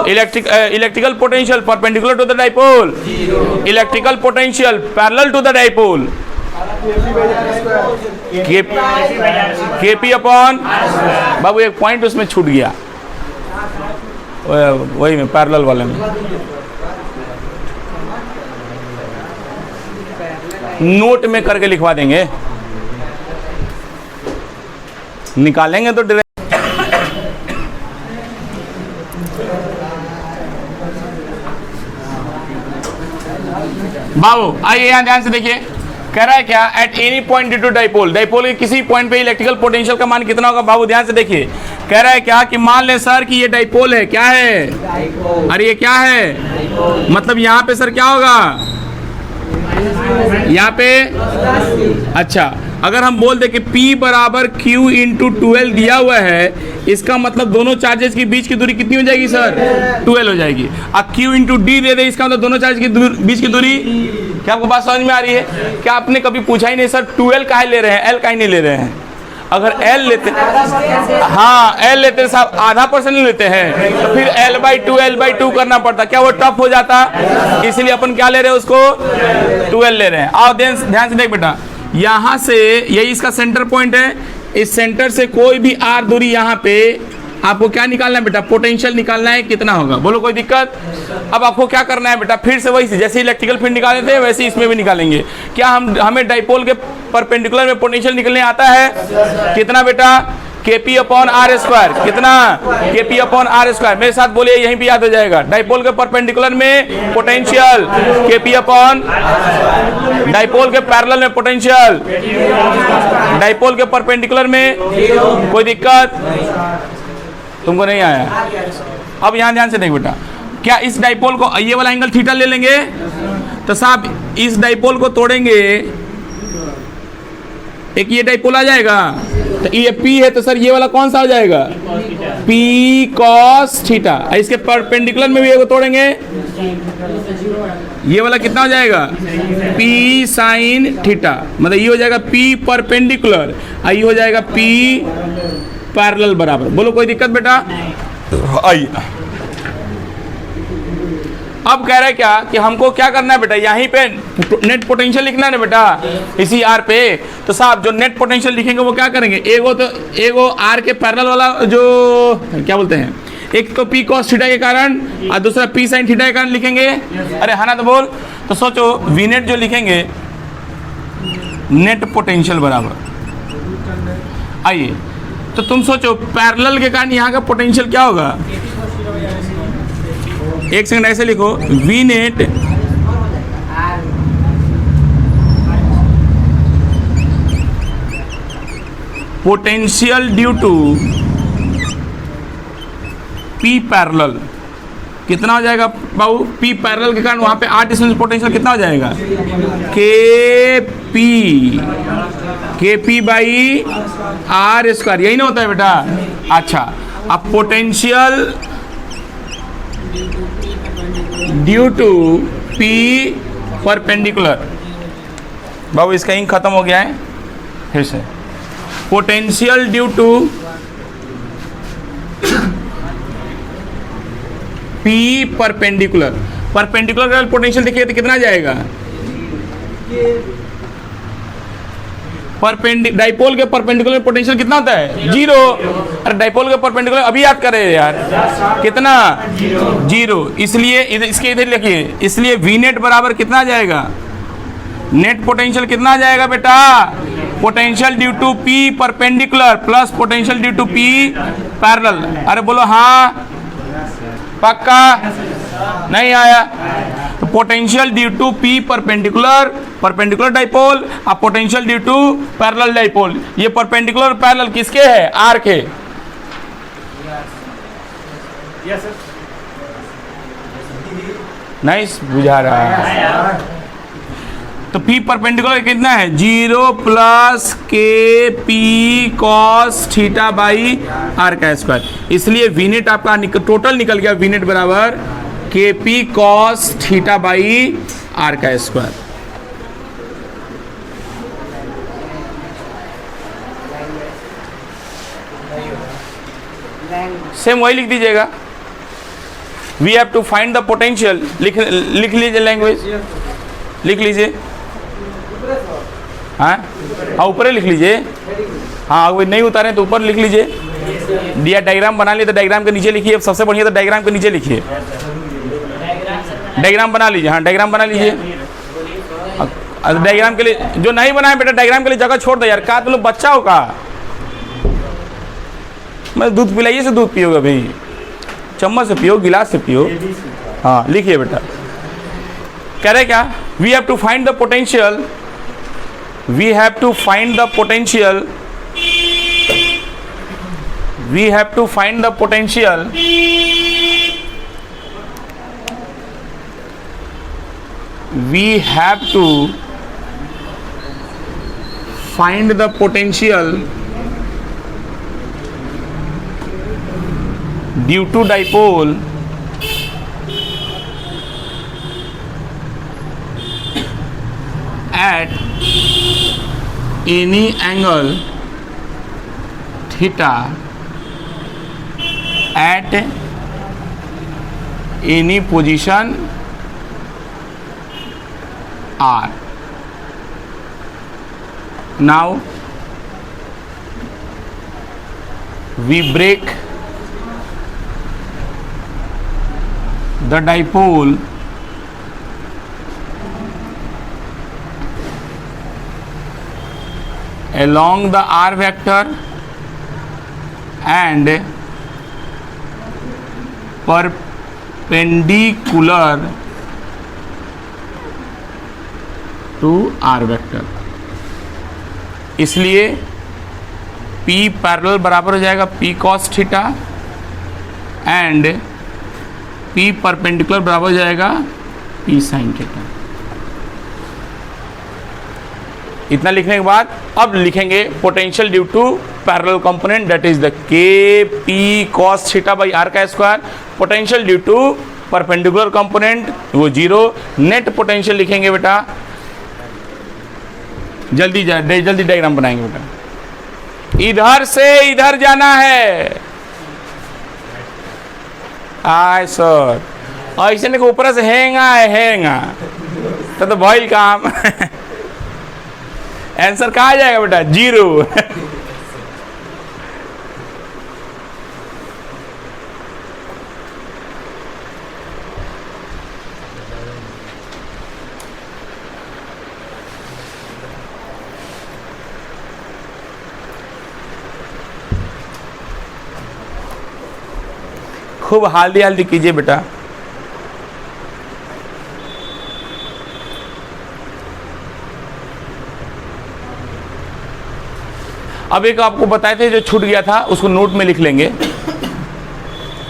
Electrical potential perpendicular to the dipole, electrical potential parallel to the dipole KP upon. बाबू एक पॉइंट उसमें छूट गया, वही में पैरेलल वाले में नोट में करके लिखवा देंगे, निकालेंगे तो डायरेक्ट। बाबू आइए यहां ध्यान से देखिए, कह रहा है क्या? At any point due to dipole, dipole के किसी पॉइंट पे इलेक्ट्रिकल पोटेंशियल का मान कितना होगा? बाबू ध्यान से देखिए, कह रहा है क्या कि मान ले सर कि ये डाइपोल है। क्या है? अरे ये क्या है? मतलब यहाँ पे सर क्या होगा? यहाँ पे अच्छा अगर हम बोल दे कि P बराबर Q इंटू 12 दिया हुआ है, इसका मतलब दोनों चार्जेस के बीच की दूरी कितनी हो जाएगी सर? 12 हो जाएगी। अब Q इंटू D दे दे, इसका मतलब दोनों चार्ज के बीच की दूरी। क्या आपको बात समझ में आ रही है? क्या आपने कभी पूछा ही नहीं सर 12 काहे ले रहे हैं, L काहे नहीं ले रहे हैं? अगर L लेते, हाँ L लेते साहब आधा % लेते हैं तो फिर L/2 करना पड़ता, क्या वो टफ हो जाता? इसलिए अपन क्या ले रहे हैं उसको? 12 ले रहे हैं। आओ ध्यान से देख बेटा, यहाँ से यही इसका सेंटर पॉइंट है, इस सेंटर से कोई भी r दूरी यहाँ पे आपको क्या निकालना है बेटा, पोटेंशियल निकालना है, कितना होगा, बोलो कोई दिक्कत। अब आपको क्या करना है बेटा, फिर से वही जैसे इलेक्ट्रिकल फील्ड निकाले थे वैसे इसमें भी निकालेंगे। क्या हमें डाइपोल के परपेंडिकुलर में पोटेंशियल निकलने आता है, कितना बेटा, Kp अपॉन आर स्क्वायर, कितना, Kp अपॉन आर स्क्वायर। मेरे साथ बोलिए, यहीं भी याद हो जाएगा। डाइपोल के परपेंडिकुलर में पोटेंशियल Kp अपॉन, डाइपोल के पैरेलल में पोटेंशियल, डाइपोल के परपेंडिकुलर में, कोई दिक्कत तुमको नहीं आया। अब यहां ध्यान से देख बेटा, क्या इस डाइपोल को, ये वाला एंगल थीटा ले लेंगे तो साहब इस डाइपोल को तोड़ेंगे, एक ये डाइपोल आ जाएगा, तो ये P है तो सर ये वाला कौन सा हो जाएगा, P cos थीटा। इसके परपेंडिकुलर में भी ये को तोड़ेंगे, ये वाला कितना हो जाएगा, P sin थीटा, मतलब ये हो जाएगा P परपेंडिकुलर, ये हो जाएगा P पैरेलल बराबर। बोलो कोई दिक्कत बेटा। आइए अब कह रहा है क्या कि हमको क्या करना है बेटा, यहीं पे नेट पोटेंशियल लिखना है ना बेटा, इसी आर पे। तो साहब जो नेट पोटेंशियल लिखेंगे वो क्या करेंगे, एगो आर के पैरेलल वाला जो क्या बोलते हैं, एक तो P cos थीटा के कारण और दूसरा P sin थीटा के कारण लिखेंगे। अरे हाँ ना, तो बोल, तो सोचो V नेट जो लिखेंगे, नेट पोटेंशियल बराबर, आइए तो तुम सोचो पैरेलल के कारण यहाँ का पोटेंशियल क्या होगा, एक सेकंड ऐसे लिखो, V net potential due to P parallel, कितना हो जाएगा बाबू, P पैरेलल के कारण वहां पे R डिस्टेंस पोटेंशियल कितना हो जाएगा, Kp बाई आर स्क्वायर, यही ना होता है बेटा। अच्छा, अब potential due to P perpendicular, बाबू इसका इंक खत्म हो गया है, फिर से potential due to P perpendicular, perpendicular potential देखिए तो कितना जाएगा, डाइपोल के परपेंडिकुलर पोटेंशियल कितना होता है, जीरो। अरे डाइपोल के परपेंडिकुलर अभी याद करे यार, कितना, जीरो। इसलिए इसके इधर लिखिए, इसलिए V नेट बराबर कितना आ जाएगा, नेट पोटेंशियल कितना आ जाएगा बेटा, potential due to P perpendicular plus potential due to P parallel. अरे बोलो हाँ, पक्का नहीं आया, तो potential due to P perpendicular, perpendicular dipole, अब potential due to parallel dipole. ये परपेंडिकुलर पैरेलल किसके है, आर के। नहीं बुझा रहा है, तो P परपेंडिकुलर कितना है, 0 plus Kp cos theta by are का स्क्वायर। इसलिए V नेट आपका टोटल निकल गया, V नेट बराबर Kp cos theta by are का स्क्वायर। सेम वही लिख दीजिएगा, we have to find the potential, लिख लीजिए, लैंग्वेज लिख लीजिए, हाँ ऊपर लिख लीजिए, हाँ अगर नहीं उतारे तो ऊपर लिख लीजिए, दिया डायग्राम बना लिए तो डायग्राम के नीचे लिखिए, सबसे बढ़िया तो डायग्राम के नीचे लिखिए, डायग्राम बना लीजिए, हाँ डायग्राम बना लीजिए। डायग्राम के लिए जो नहीं बनाए बेटा, डायग्राम के लिए जगह छोड़ दो यार, का तुम लोग बच्चा हो का, मैं दूध पिलाइए से दूध पियोगे भाई, चम्मच से पियो, गिलास से पियो। हाँ लिखिए बेटा, कह रहे क्या, we have to find the potential, we have to find the potential, we have to find the potential we have to find the potential due to dipole at any angle theta at any position R. Now we break the dipole along the r vector and perpendicular to r vector। इसलिए P पैरेलल बराबर हो जाएगा P cos theta and P perpendicular बराबर हो जाएगा P sin थीटा। इतना लिखने के बाद अब लिखेंगे potential due to parallel component that is the K P cos theta by are का square. Potential due to perpendicular component वो जीरो। नेट पोटेंशियल लिखेंगे बेटा, जल्दी डायग्राम बनाएंगे बेटा। इधर से इधर जाना है, आय सर ऐसे नहीं ऊपर से हैंगा तो भाई काम आंसर कहाँ जाएगा बेटा, जीरो। खूब हल्दी कीजिए बेटा। अब एक आपको बताए थे जो छूट गया था उसको नोट में लिख लेंगे,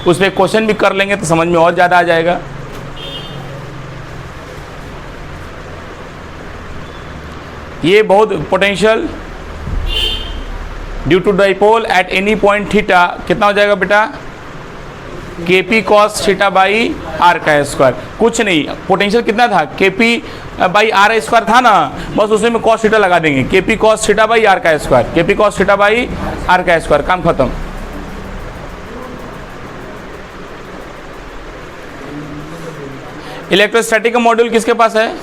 उस पर क्वेश्चन भी कर लेंगे तो समझ में और ज़्यादा आ जाएगा। ये बहुत potential due to dipole at any point theta कितना हो जाएगा बेटा, K P cos theta by are का स्क्वायर। कुछ नहीं, पोटेंशियल कितना था, के पी बाई आर स्क्वायर था ना, बस उसी में कॉस थीटा लगा देंगे, K P cos theta by are का square, K P cos theta by are का स्क्वायर, काम खत्म। इलेक्ट्रोस्टैटिक का मॉड्यूल किसके पास है,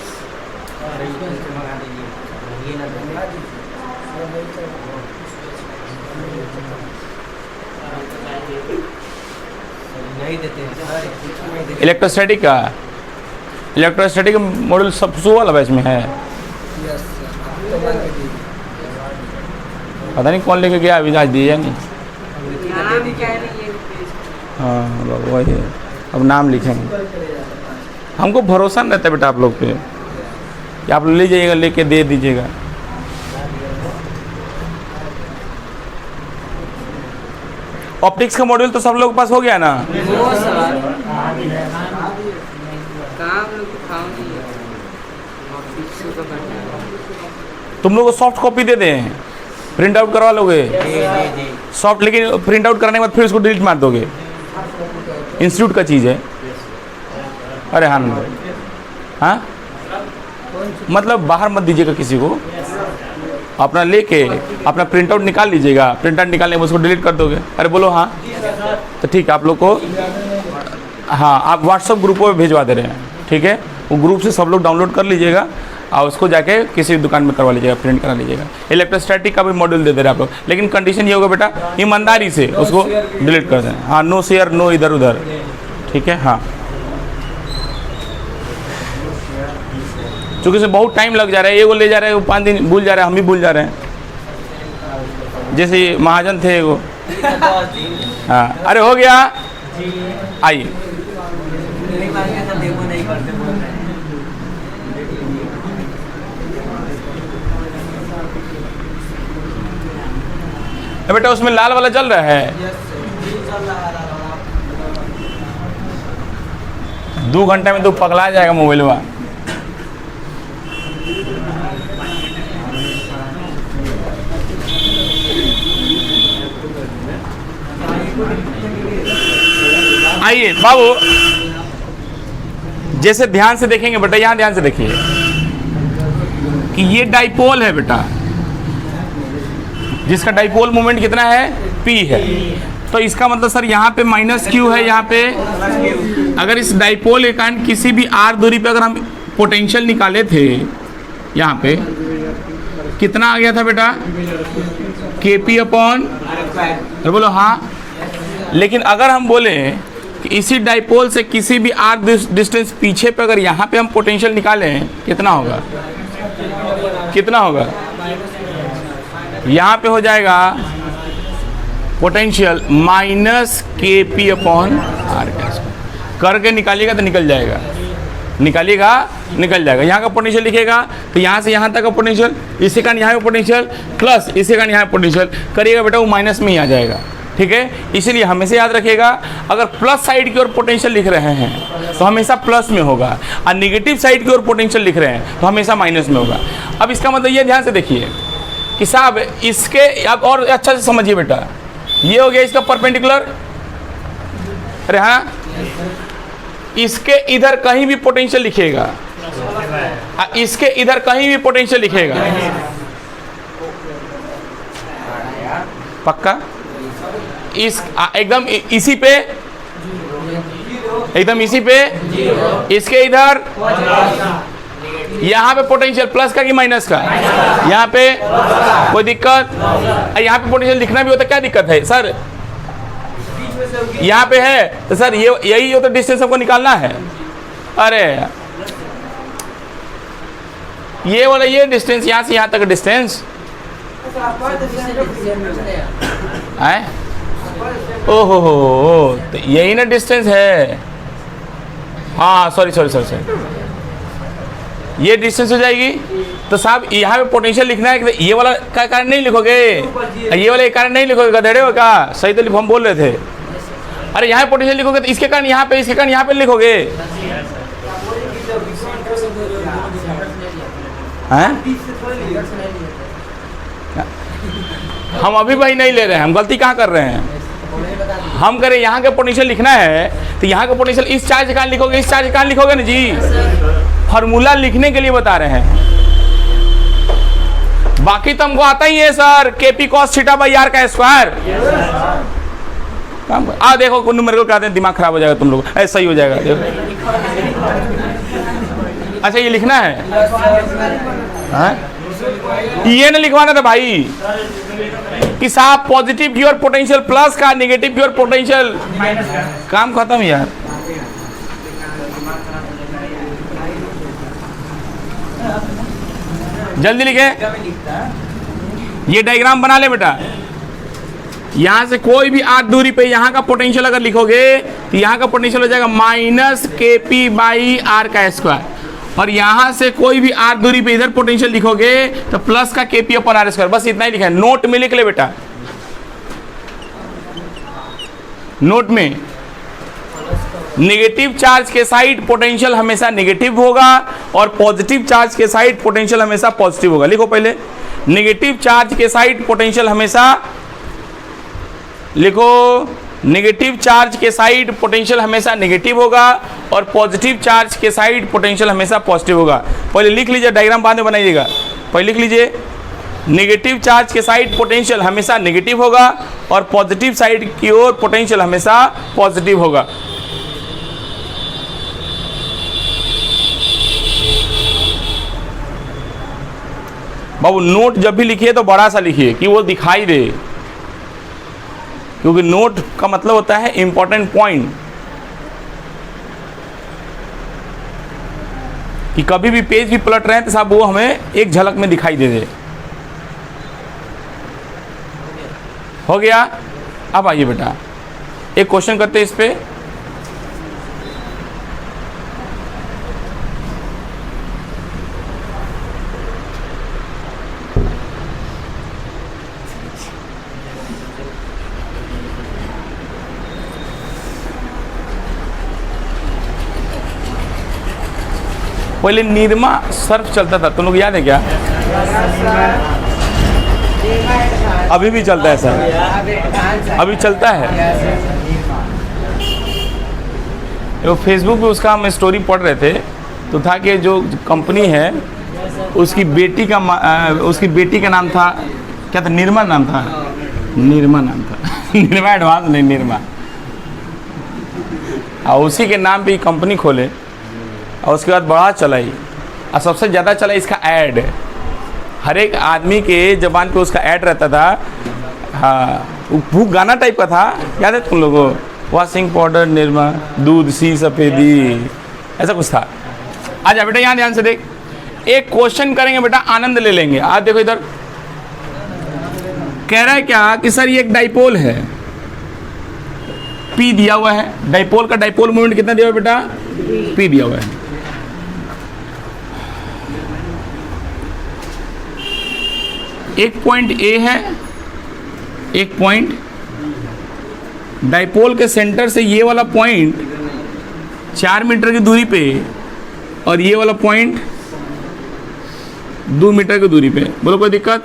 इलेक्ट्रोस्टैटिक का मॉडल सब वाला बैच में है, पता नहीं कौन लेके गया, अभी आज दिया नहीं। हाँ बाबू वही है, अब नाम लिखेंगे। हमको भरोसा नहीं रहता बेटा आप लोग पे, कि आप ले जाइएगा लेके दे दीजिएगा। ऑप्टिक्स का मॉड्यूल तो सब लोग के पास हो गया ना, तुम लोग को सॉफ्ट कॉपी दे दें, प्रिंट आउट करवा लोगे सॉफ्ट, लेकिन प्रिंट आउट करने के बाद फिर उसको डिलीट मार दोगे, इंस्टीट्यूट का चीज़ है। अरे हाँ हाँ, मतलब बाहर मत दीजिएगा किसी को, अपना लेके अपना प्रिंट आउट निकाल लीजिएगा, प्रिंट आउट निकालने में उसको डिलीट कर दोगे। अरे बोलो हाँ, तो ठीक है आप लोग को, हाँ आप व्हाट्सअप ग्रुप में भेजवा दे रहे हैं, ठीक है, वो ग्रुप से सब लोग डाउनलोड कर लीजिएगा और उसको जाके किसी दुकान में करवा लीजिएगा, प्रिंट करा लीजिएगा। इलेक्ट्रोस्टैटिक का भी मॉड्यूल दे दे रहे आप लोग, लेकिन कंडीशन ये होगा बेटा ईमानदारी से उसको डिलीट कर दें। हाँ, नो शेयर, नो इधर उधर, ठीक है। हाँ, चूँकि से बहुत टाइम लग जा रहा है, ये वो ले जा रहे हैं, वो 5 दिन भूल जा रहे हैं, हम भी भूल जा रहे हैं, जैसे महाजन थे वो। हाँ, अरे हो गया, आइए। बेटा उसमें लाल वाला चल रहा है, 2 घंटे में तो पगला जाएगा मोबाइल में। आइए बाबू, जैसे ध्यान से देखेंगे बेटा, यहां ध्यान से देखिए कि ये डाइपोल है बेटा, जिसका डाइपोल मोमेंट कितना है, P है। तो इसका मतलब सर यहाँ पे माइनस Q है, यहाँ पे अगर इस डाइपोल के कारण किसी भी R दूरी पे अगर हम पोटेंशियल निकाले थे, यहाँ पे कितना आ गया था बेटा, KP अपॉन, बोलो हाँ। लेकिन अगर हम बोले कि इसी डाइपोल से किसी भी आर डिस्टेंस पीछे पे अगर यहाँ पे हम पोटेंशियल निकालें कितना होगा, कितना होगा, यहाँ पे हो जाएगा पोटेंशियल माइनस के पी अपॉन आर करके निकालिएगा तो निकल जाएगा, निकालिएगा निकल जाएगा। यहाँ का पोटेंशियल लिखेगा तो यहाँ से यहाँ तक का पोटेंशियल, इसी का यहाँ पे पोटेंशियल प्लस इसी का यहाँ पोटेंशियल करिएगा बेटा वो माइनस में ही आ जाएगा। ठीक है, इसीलिए हमेशा याद रखिएगा अगर प्लस साइड की ओर पोटेंशियल लिख रहे हैं तो हमेशा प्लस में होगा, और निगेटिव साइड की ओर पोटेंशियल लिख रहे हैं तो हमेशा माइनस में होगा। अब इसका मतलब ये ध्यान से देखिए कि साहब इसके, अब और अच्छा से समझिए बेटा, ये हो गया इसका परपेंडिकुलर, अरे हाँ, इसके इधर कहीं भी पोटेंशियल लिखिएगा, इसके इधर कहीं भी पोटेंशियल लिखेगा, पक्का इस एकदम इसी पे, एकदम इसी पे, इसके इधर यहाँ पे पोटेंशियल प्लस का कि माइनस का, यहाँ पे कोई दिक्कत, यहाँ पे पोटेंशियल लिखना भी होता क्या दिक्कत है सर, यहाँ पे है तो सर ये यही हो तो डिस्टेंस हमको निकालना है, अरे ये वाला ये डिस्टेंस यहाँ से यहाँ तक डिस्टेंस है, ओहो हो तो यही ना डिस्टेंस है, हाँ सॉरी सॉरी सॉरी सॉरी ये डिस्टेंस हो जाएगी। तो साहब यहाँ पे पोटेंशियल लिखना है कि ये वाला का कारण नहीं लिखोगे, ये वाला कारण नहीं लिखोगे, गधेड़े हो का, सही तो हम बोल रहे थे, अरे यहाँ पोटेंशियल लिखोगे तो इसके कारण यहाँ पे, इसके कारण यहाँ पे लिखोगे, हैं? हम अभी भाई नहीं ले रहे हैं, हम गलती कहाँ कर रहे हैं, हम करें यहाँ का पोटेंशियल लिखना है तो यहाँ का पोटेंशियल इस चार्ज के कारण लिखोगे, इस चार्ज के कारण लिखोगे ना जी, फार्मूला लिखने के लिए बता रहे हैं, बाकी तो हमको आता ही है sir, K P cos theta by are का स्क्वायर, आ देखो न्यूमेरिकल कराते हैं दिमाग खराब हो जाएगा तुम लोग, ऐसा ही हो जाएगा देखो। अच्छा ये लिखना है, ये ना लिखवाना था भाई कि साहब पॉजिटिव की ओर पोटेंशियल प्लस का, नेगेटिव की ओर पोटेंशियल, काम खत्म यार। जल्दी लिखे, ये डायग्राम बना ले बेटा, यहां से कोई भी आर दूरी पे यहाँ का पोटेंशियल अगर लिखोगे तो यहाँ का पोटेंशियल हो जाएगा माइनस के पी बाई आर का स्क्वायर, और यहाँ से कोई भी आर दूरी पे इधर पोटेंशियल लिखोगे तो प्लस का के पी अपन आर स्क्वायर, बस इतना ही लिखा है, नोट में लिख ले बेटा, नोट में नेगेटिव चार्ज के साइड पोटेंशियल हमेशा नेगेटिव होगा और पॉजिटिव चार्ज के साइड पोटेंशियल हमेशा पॉजिटिव होगा। लिखो पहले, नेगेटिव चार्ज के साइड पोटेंशियल हमेशा, लिखो नेगेटिव चार्ज के साइड पोटेंशियल हमेशा नेगेटिव होगा और पॉजिटिव चार्ज के साइड पोटेंशियल हमेशा पॉजिटिव होगा। पहले लिख लीजिए, डायग्राम बाद में बनाइएगा, पहले लिख लीजिए, नेगेटिव चार्ज के साइड पोटेंशियल हमेशा नेगेटिव होगा और पॉजिटिव साइड की ओर पोटेंशियल हमेशा पॉजिटिव होगा। बाबू नोट जब भी लिखिए तो बड़ा सा लिखिए कि वो दिखाई दे, क्योंकि नोट का मतलब होता है इंपॉर्टेंट पॉइंट, कि कभी भी पेज भी पलट रहे हैं तो साहब वो हमें एक झलक में दिखाई दे दे। हो गया? अब आइए बेटा एक क्वेश्चन करते हैं इस पे। पहले निरमा सर्फ चलता था, तुम लोग याद है क्या? अभी भी चलता है सर, अभी चलता है। वो फेसबुक पे उसका हम स्टोरी पढ़ रहे थे तो था कि जो कंपनी है उसकी बेटी का नाम था क्या था? निरमा नाम था, निरमा नाम था निरमा एडवांस नहीं, निरमा। और उसी के नाम पे कंपनी खोले और उसके बाद बड़ा चलाई और सबसे ज़्यादा चला इसका ऐड। हर एक आदमी के ज़बान पे उसका ऐड रहता था। हाँ, वो गाना टाइप का था, याद है तुम लोगों? वॉशिंग पाउडर निरमा, दूध सी सफेदी, ऐसा कुछ था। आजा बेटा यहाँ ध्यान से देख, एक क्वेश्चन करेंगे बेटा, आनंद ले लेंगे। आज देखो इधर कह रहा है क्या कि सर ये एक डाइपोल है, P दिया हुआ है, डाइपोल का डाइपोल मोमेंट कितना दिया हुआ है बेटा, P दिया हुआ है। एक पॉइंट A है, एक पॉइंट, डाइपोल के सेंटर से ये वाला पॉइंट 4 मीटर की दूरी पे और ये वाला पॉइंट 2 मीटर की दूरी पे। बोलो कोई दिक्कत?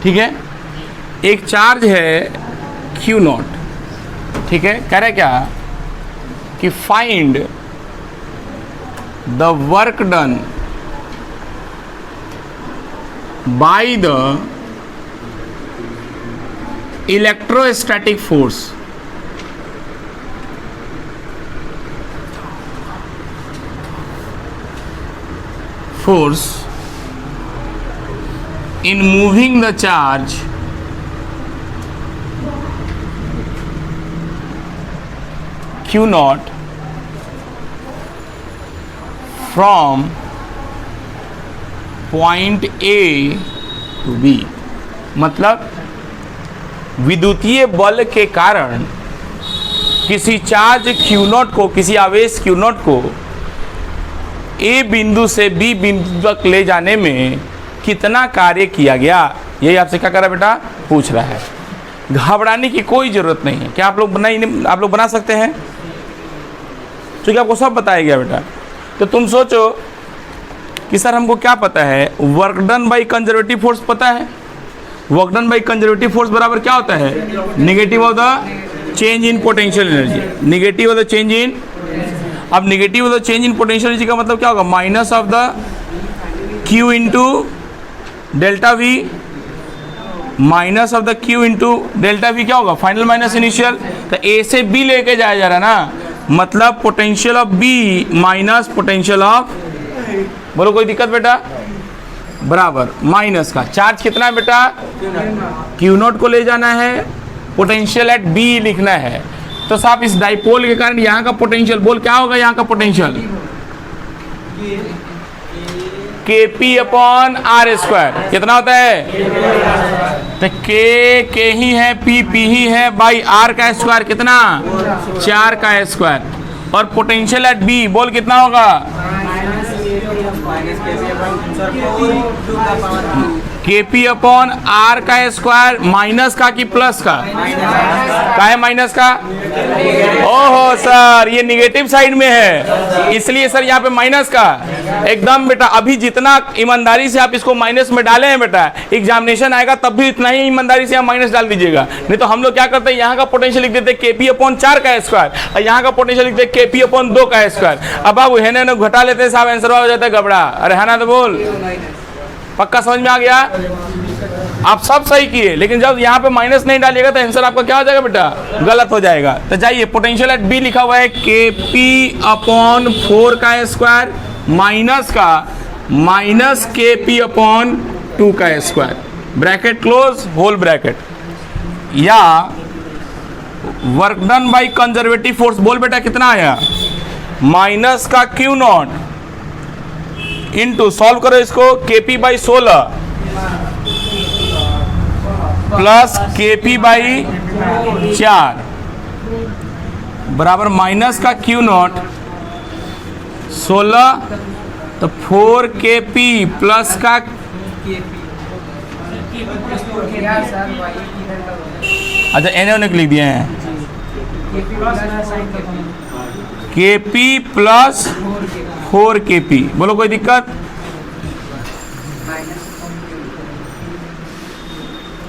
ठीक है। एक चार्ज है Q0, ठीक है। कह रहा है क्या कि find the work done by the electrostatic force in moving the charge Q0 from point A to B। मतलब विद्युतीय बल के कारण किसी चार्ज Q0 को, किसी आवेश Q0 को A बिंदु से B बिंदु तक ले जाने में कितना कार्य किया गया, यही आपसे क्या कर रहा है बेटा, पूछ रहा है। घबराने की कोई ज़रूरत नहीं है। क्या आप लोग बना सकते हैं? क्योंकि आपको सब बताया गया बेटा। तो तुम सोचो कि सर हमको क्या पता है, work done by conservative force पता है। Work done by conservative force बराबर क्या होता है, negative of the change in potential energy, negative of the change in. अब negative of the change in potential energy का मतलब क्या होगा, minus of the Q into delta V, minus of the Q into delta V क्या होगा, फाइनल माइनस इनिशियल। तो A से B लेके जाया जा रहा है ना, मतलब potential of B minus potential of, बोलो कोई दिक्कत बेटा, बराबर माइनस का चार्ज कितना है बेटा, Q0 को ले जाना है, पोटेंशियल एट B लिखना है। तो साहब इस डाइपोल के कारण यहाँ का पोटेंशियल, बोल क्या होगा यहाँ का potential, KP upon R square कितना होता है, तो K ही है, P ही है, बाई R का स्क्वायर कितना, 4 का स्क्वायर। और पोटेंशियल एट B बोल कितना होगा, KP अपॉन R का स्क्वायर, माइनस का कि प्लस का है, माइनस का। ओहो सर ये निगेटिव साइड में है, इसलिए सर यहाँ पे माइनस का। एकदम बेटा, अभी जितना ईमानदारी से आप इसको माइनस में डाले हैं बेटा, एग्जामिनेशन आएगा तब भी इतना ही ईमानदारी से आप माइनस डाल दीजिएगा। नहीं तो हम लोग क्या करते हैं, यहाँ का पोटेंशियल लिख देते हैं KP अपॉन 4 का स्क्वायर, और यहाँ का पोटेंशियल लिखते हैं KP अपॉन 2 का स्क्वायर। अब आप है ना घटा लेते हैं साहब, आंसर हो जाता है गबड़ा। अरे है ना, तो बोल पक्का समझ में आ गया। आप सब सही किए, लेकिन जब यहाँ पे माइनस नहीं डालिएगा तो आंसर आपका क्या हो जाएगा बेटा, गलत हो जाएगा। तो जाइए, पोटेंशियल एट B लिखा हुआ है KP अपॉन 4 का स्क्वायर माइनस का माइनस KP अपॉन 2 का square, bracket close, whole bracket. या work done by conservative force बोल बेटा कितना आया, माइनस का Q0 इंटू, सॉल्व करो इसको, KP by 16 plus KP by 4 बराबर माइनस का Q0 16, तो 4 KP प्लस का, अच्छा एने उन्हें लिख दिए हैं, KP प्लस 4 KP। बोलो कोई दिक्कत,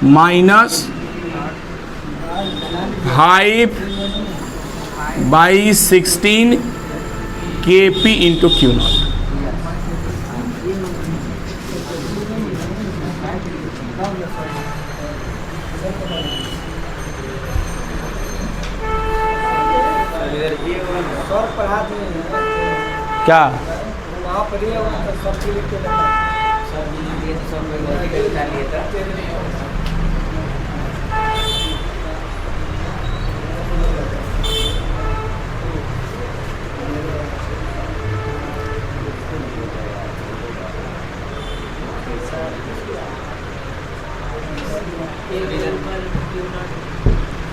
minus 5 by 16 KP into Q0। क्या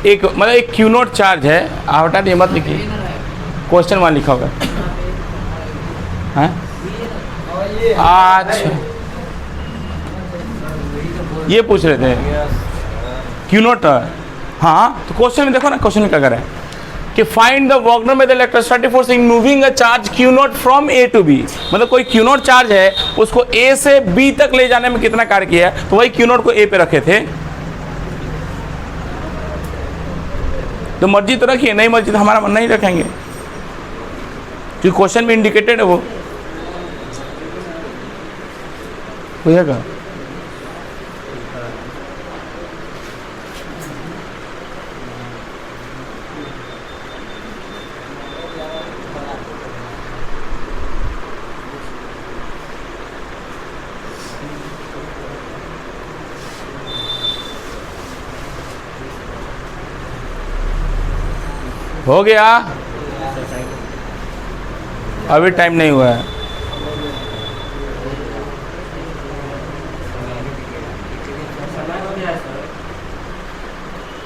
एक मतलब एक क्यू नोट चार्ज है, आप हटा दिए मत लिखिए, क्वेश्चन वहाँ लिखा होगा। हाँ अच्छा ये पूछ रहे थे क्यू नोट। हाँ तो क्वेश्चन में देखो ना, क्वेश्चन में क्या कर रहा है कि फाइंड द वॉगनर में the electrostatic force in moving a charge Q naught from A to B. मतलब कोई क्यू नोट चार्ज है, उसको ए से बी तक ले जाने में कितना कार्य किया है, तो वही क्यू नोट को ए पे रखे थे। तो मर्जी तो रखिए, नहीं मर्जी तो हमारा मन नहीं रखेंगे, क्योंकि क्वेश्चन में इंडिकेटेड है वो होगा। हो गया, अभी टाइम नहीं हुआ है।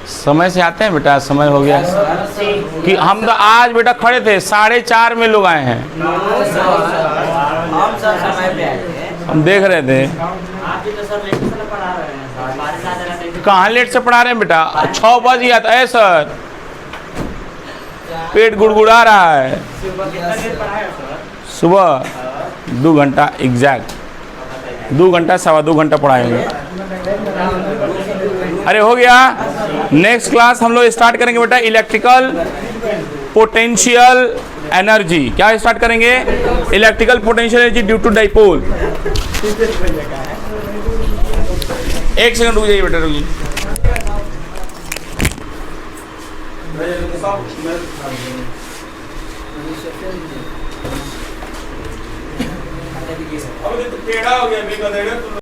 समय से आते हैं बेटा, समय हो गया कि हम तो आज बेटा खड़े थे 4:30 में लोग आए हैं, हम सब समय पे आए थे। हम देख रहे थे। आप भी तो सर लेट से पढ़ा रहे हैं, बारिश आ रहा है। कहाँ लेट से पढ़ा रहे हैं बेटा, 6 बज गया था सर, पेट गुड़गुड़ा रहा है। सुबह कितना देर पढ़ाया सर? सुबह 2 घंटा एग्जैक्ट, 2 घंटा 2.25 घंटा पढ़ाएंगे। अरे हो गया। नेक्स्ट क्लास हम लोग स्टार्ट करेंगे बेटा इलेक्ट्रिकल पोटेंशियल एनर्जी। क्या स्टार्ट करेंगे? Electrical potential energy due to dipole. 1 second रुक जाइए बेटा, रुकिए। टेढ़ा हो गया।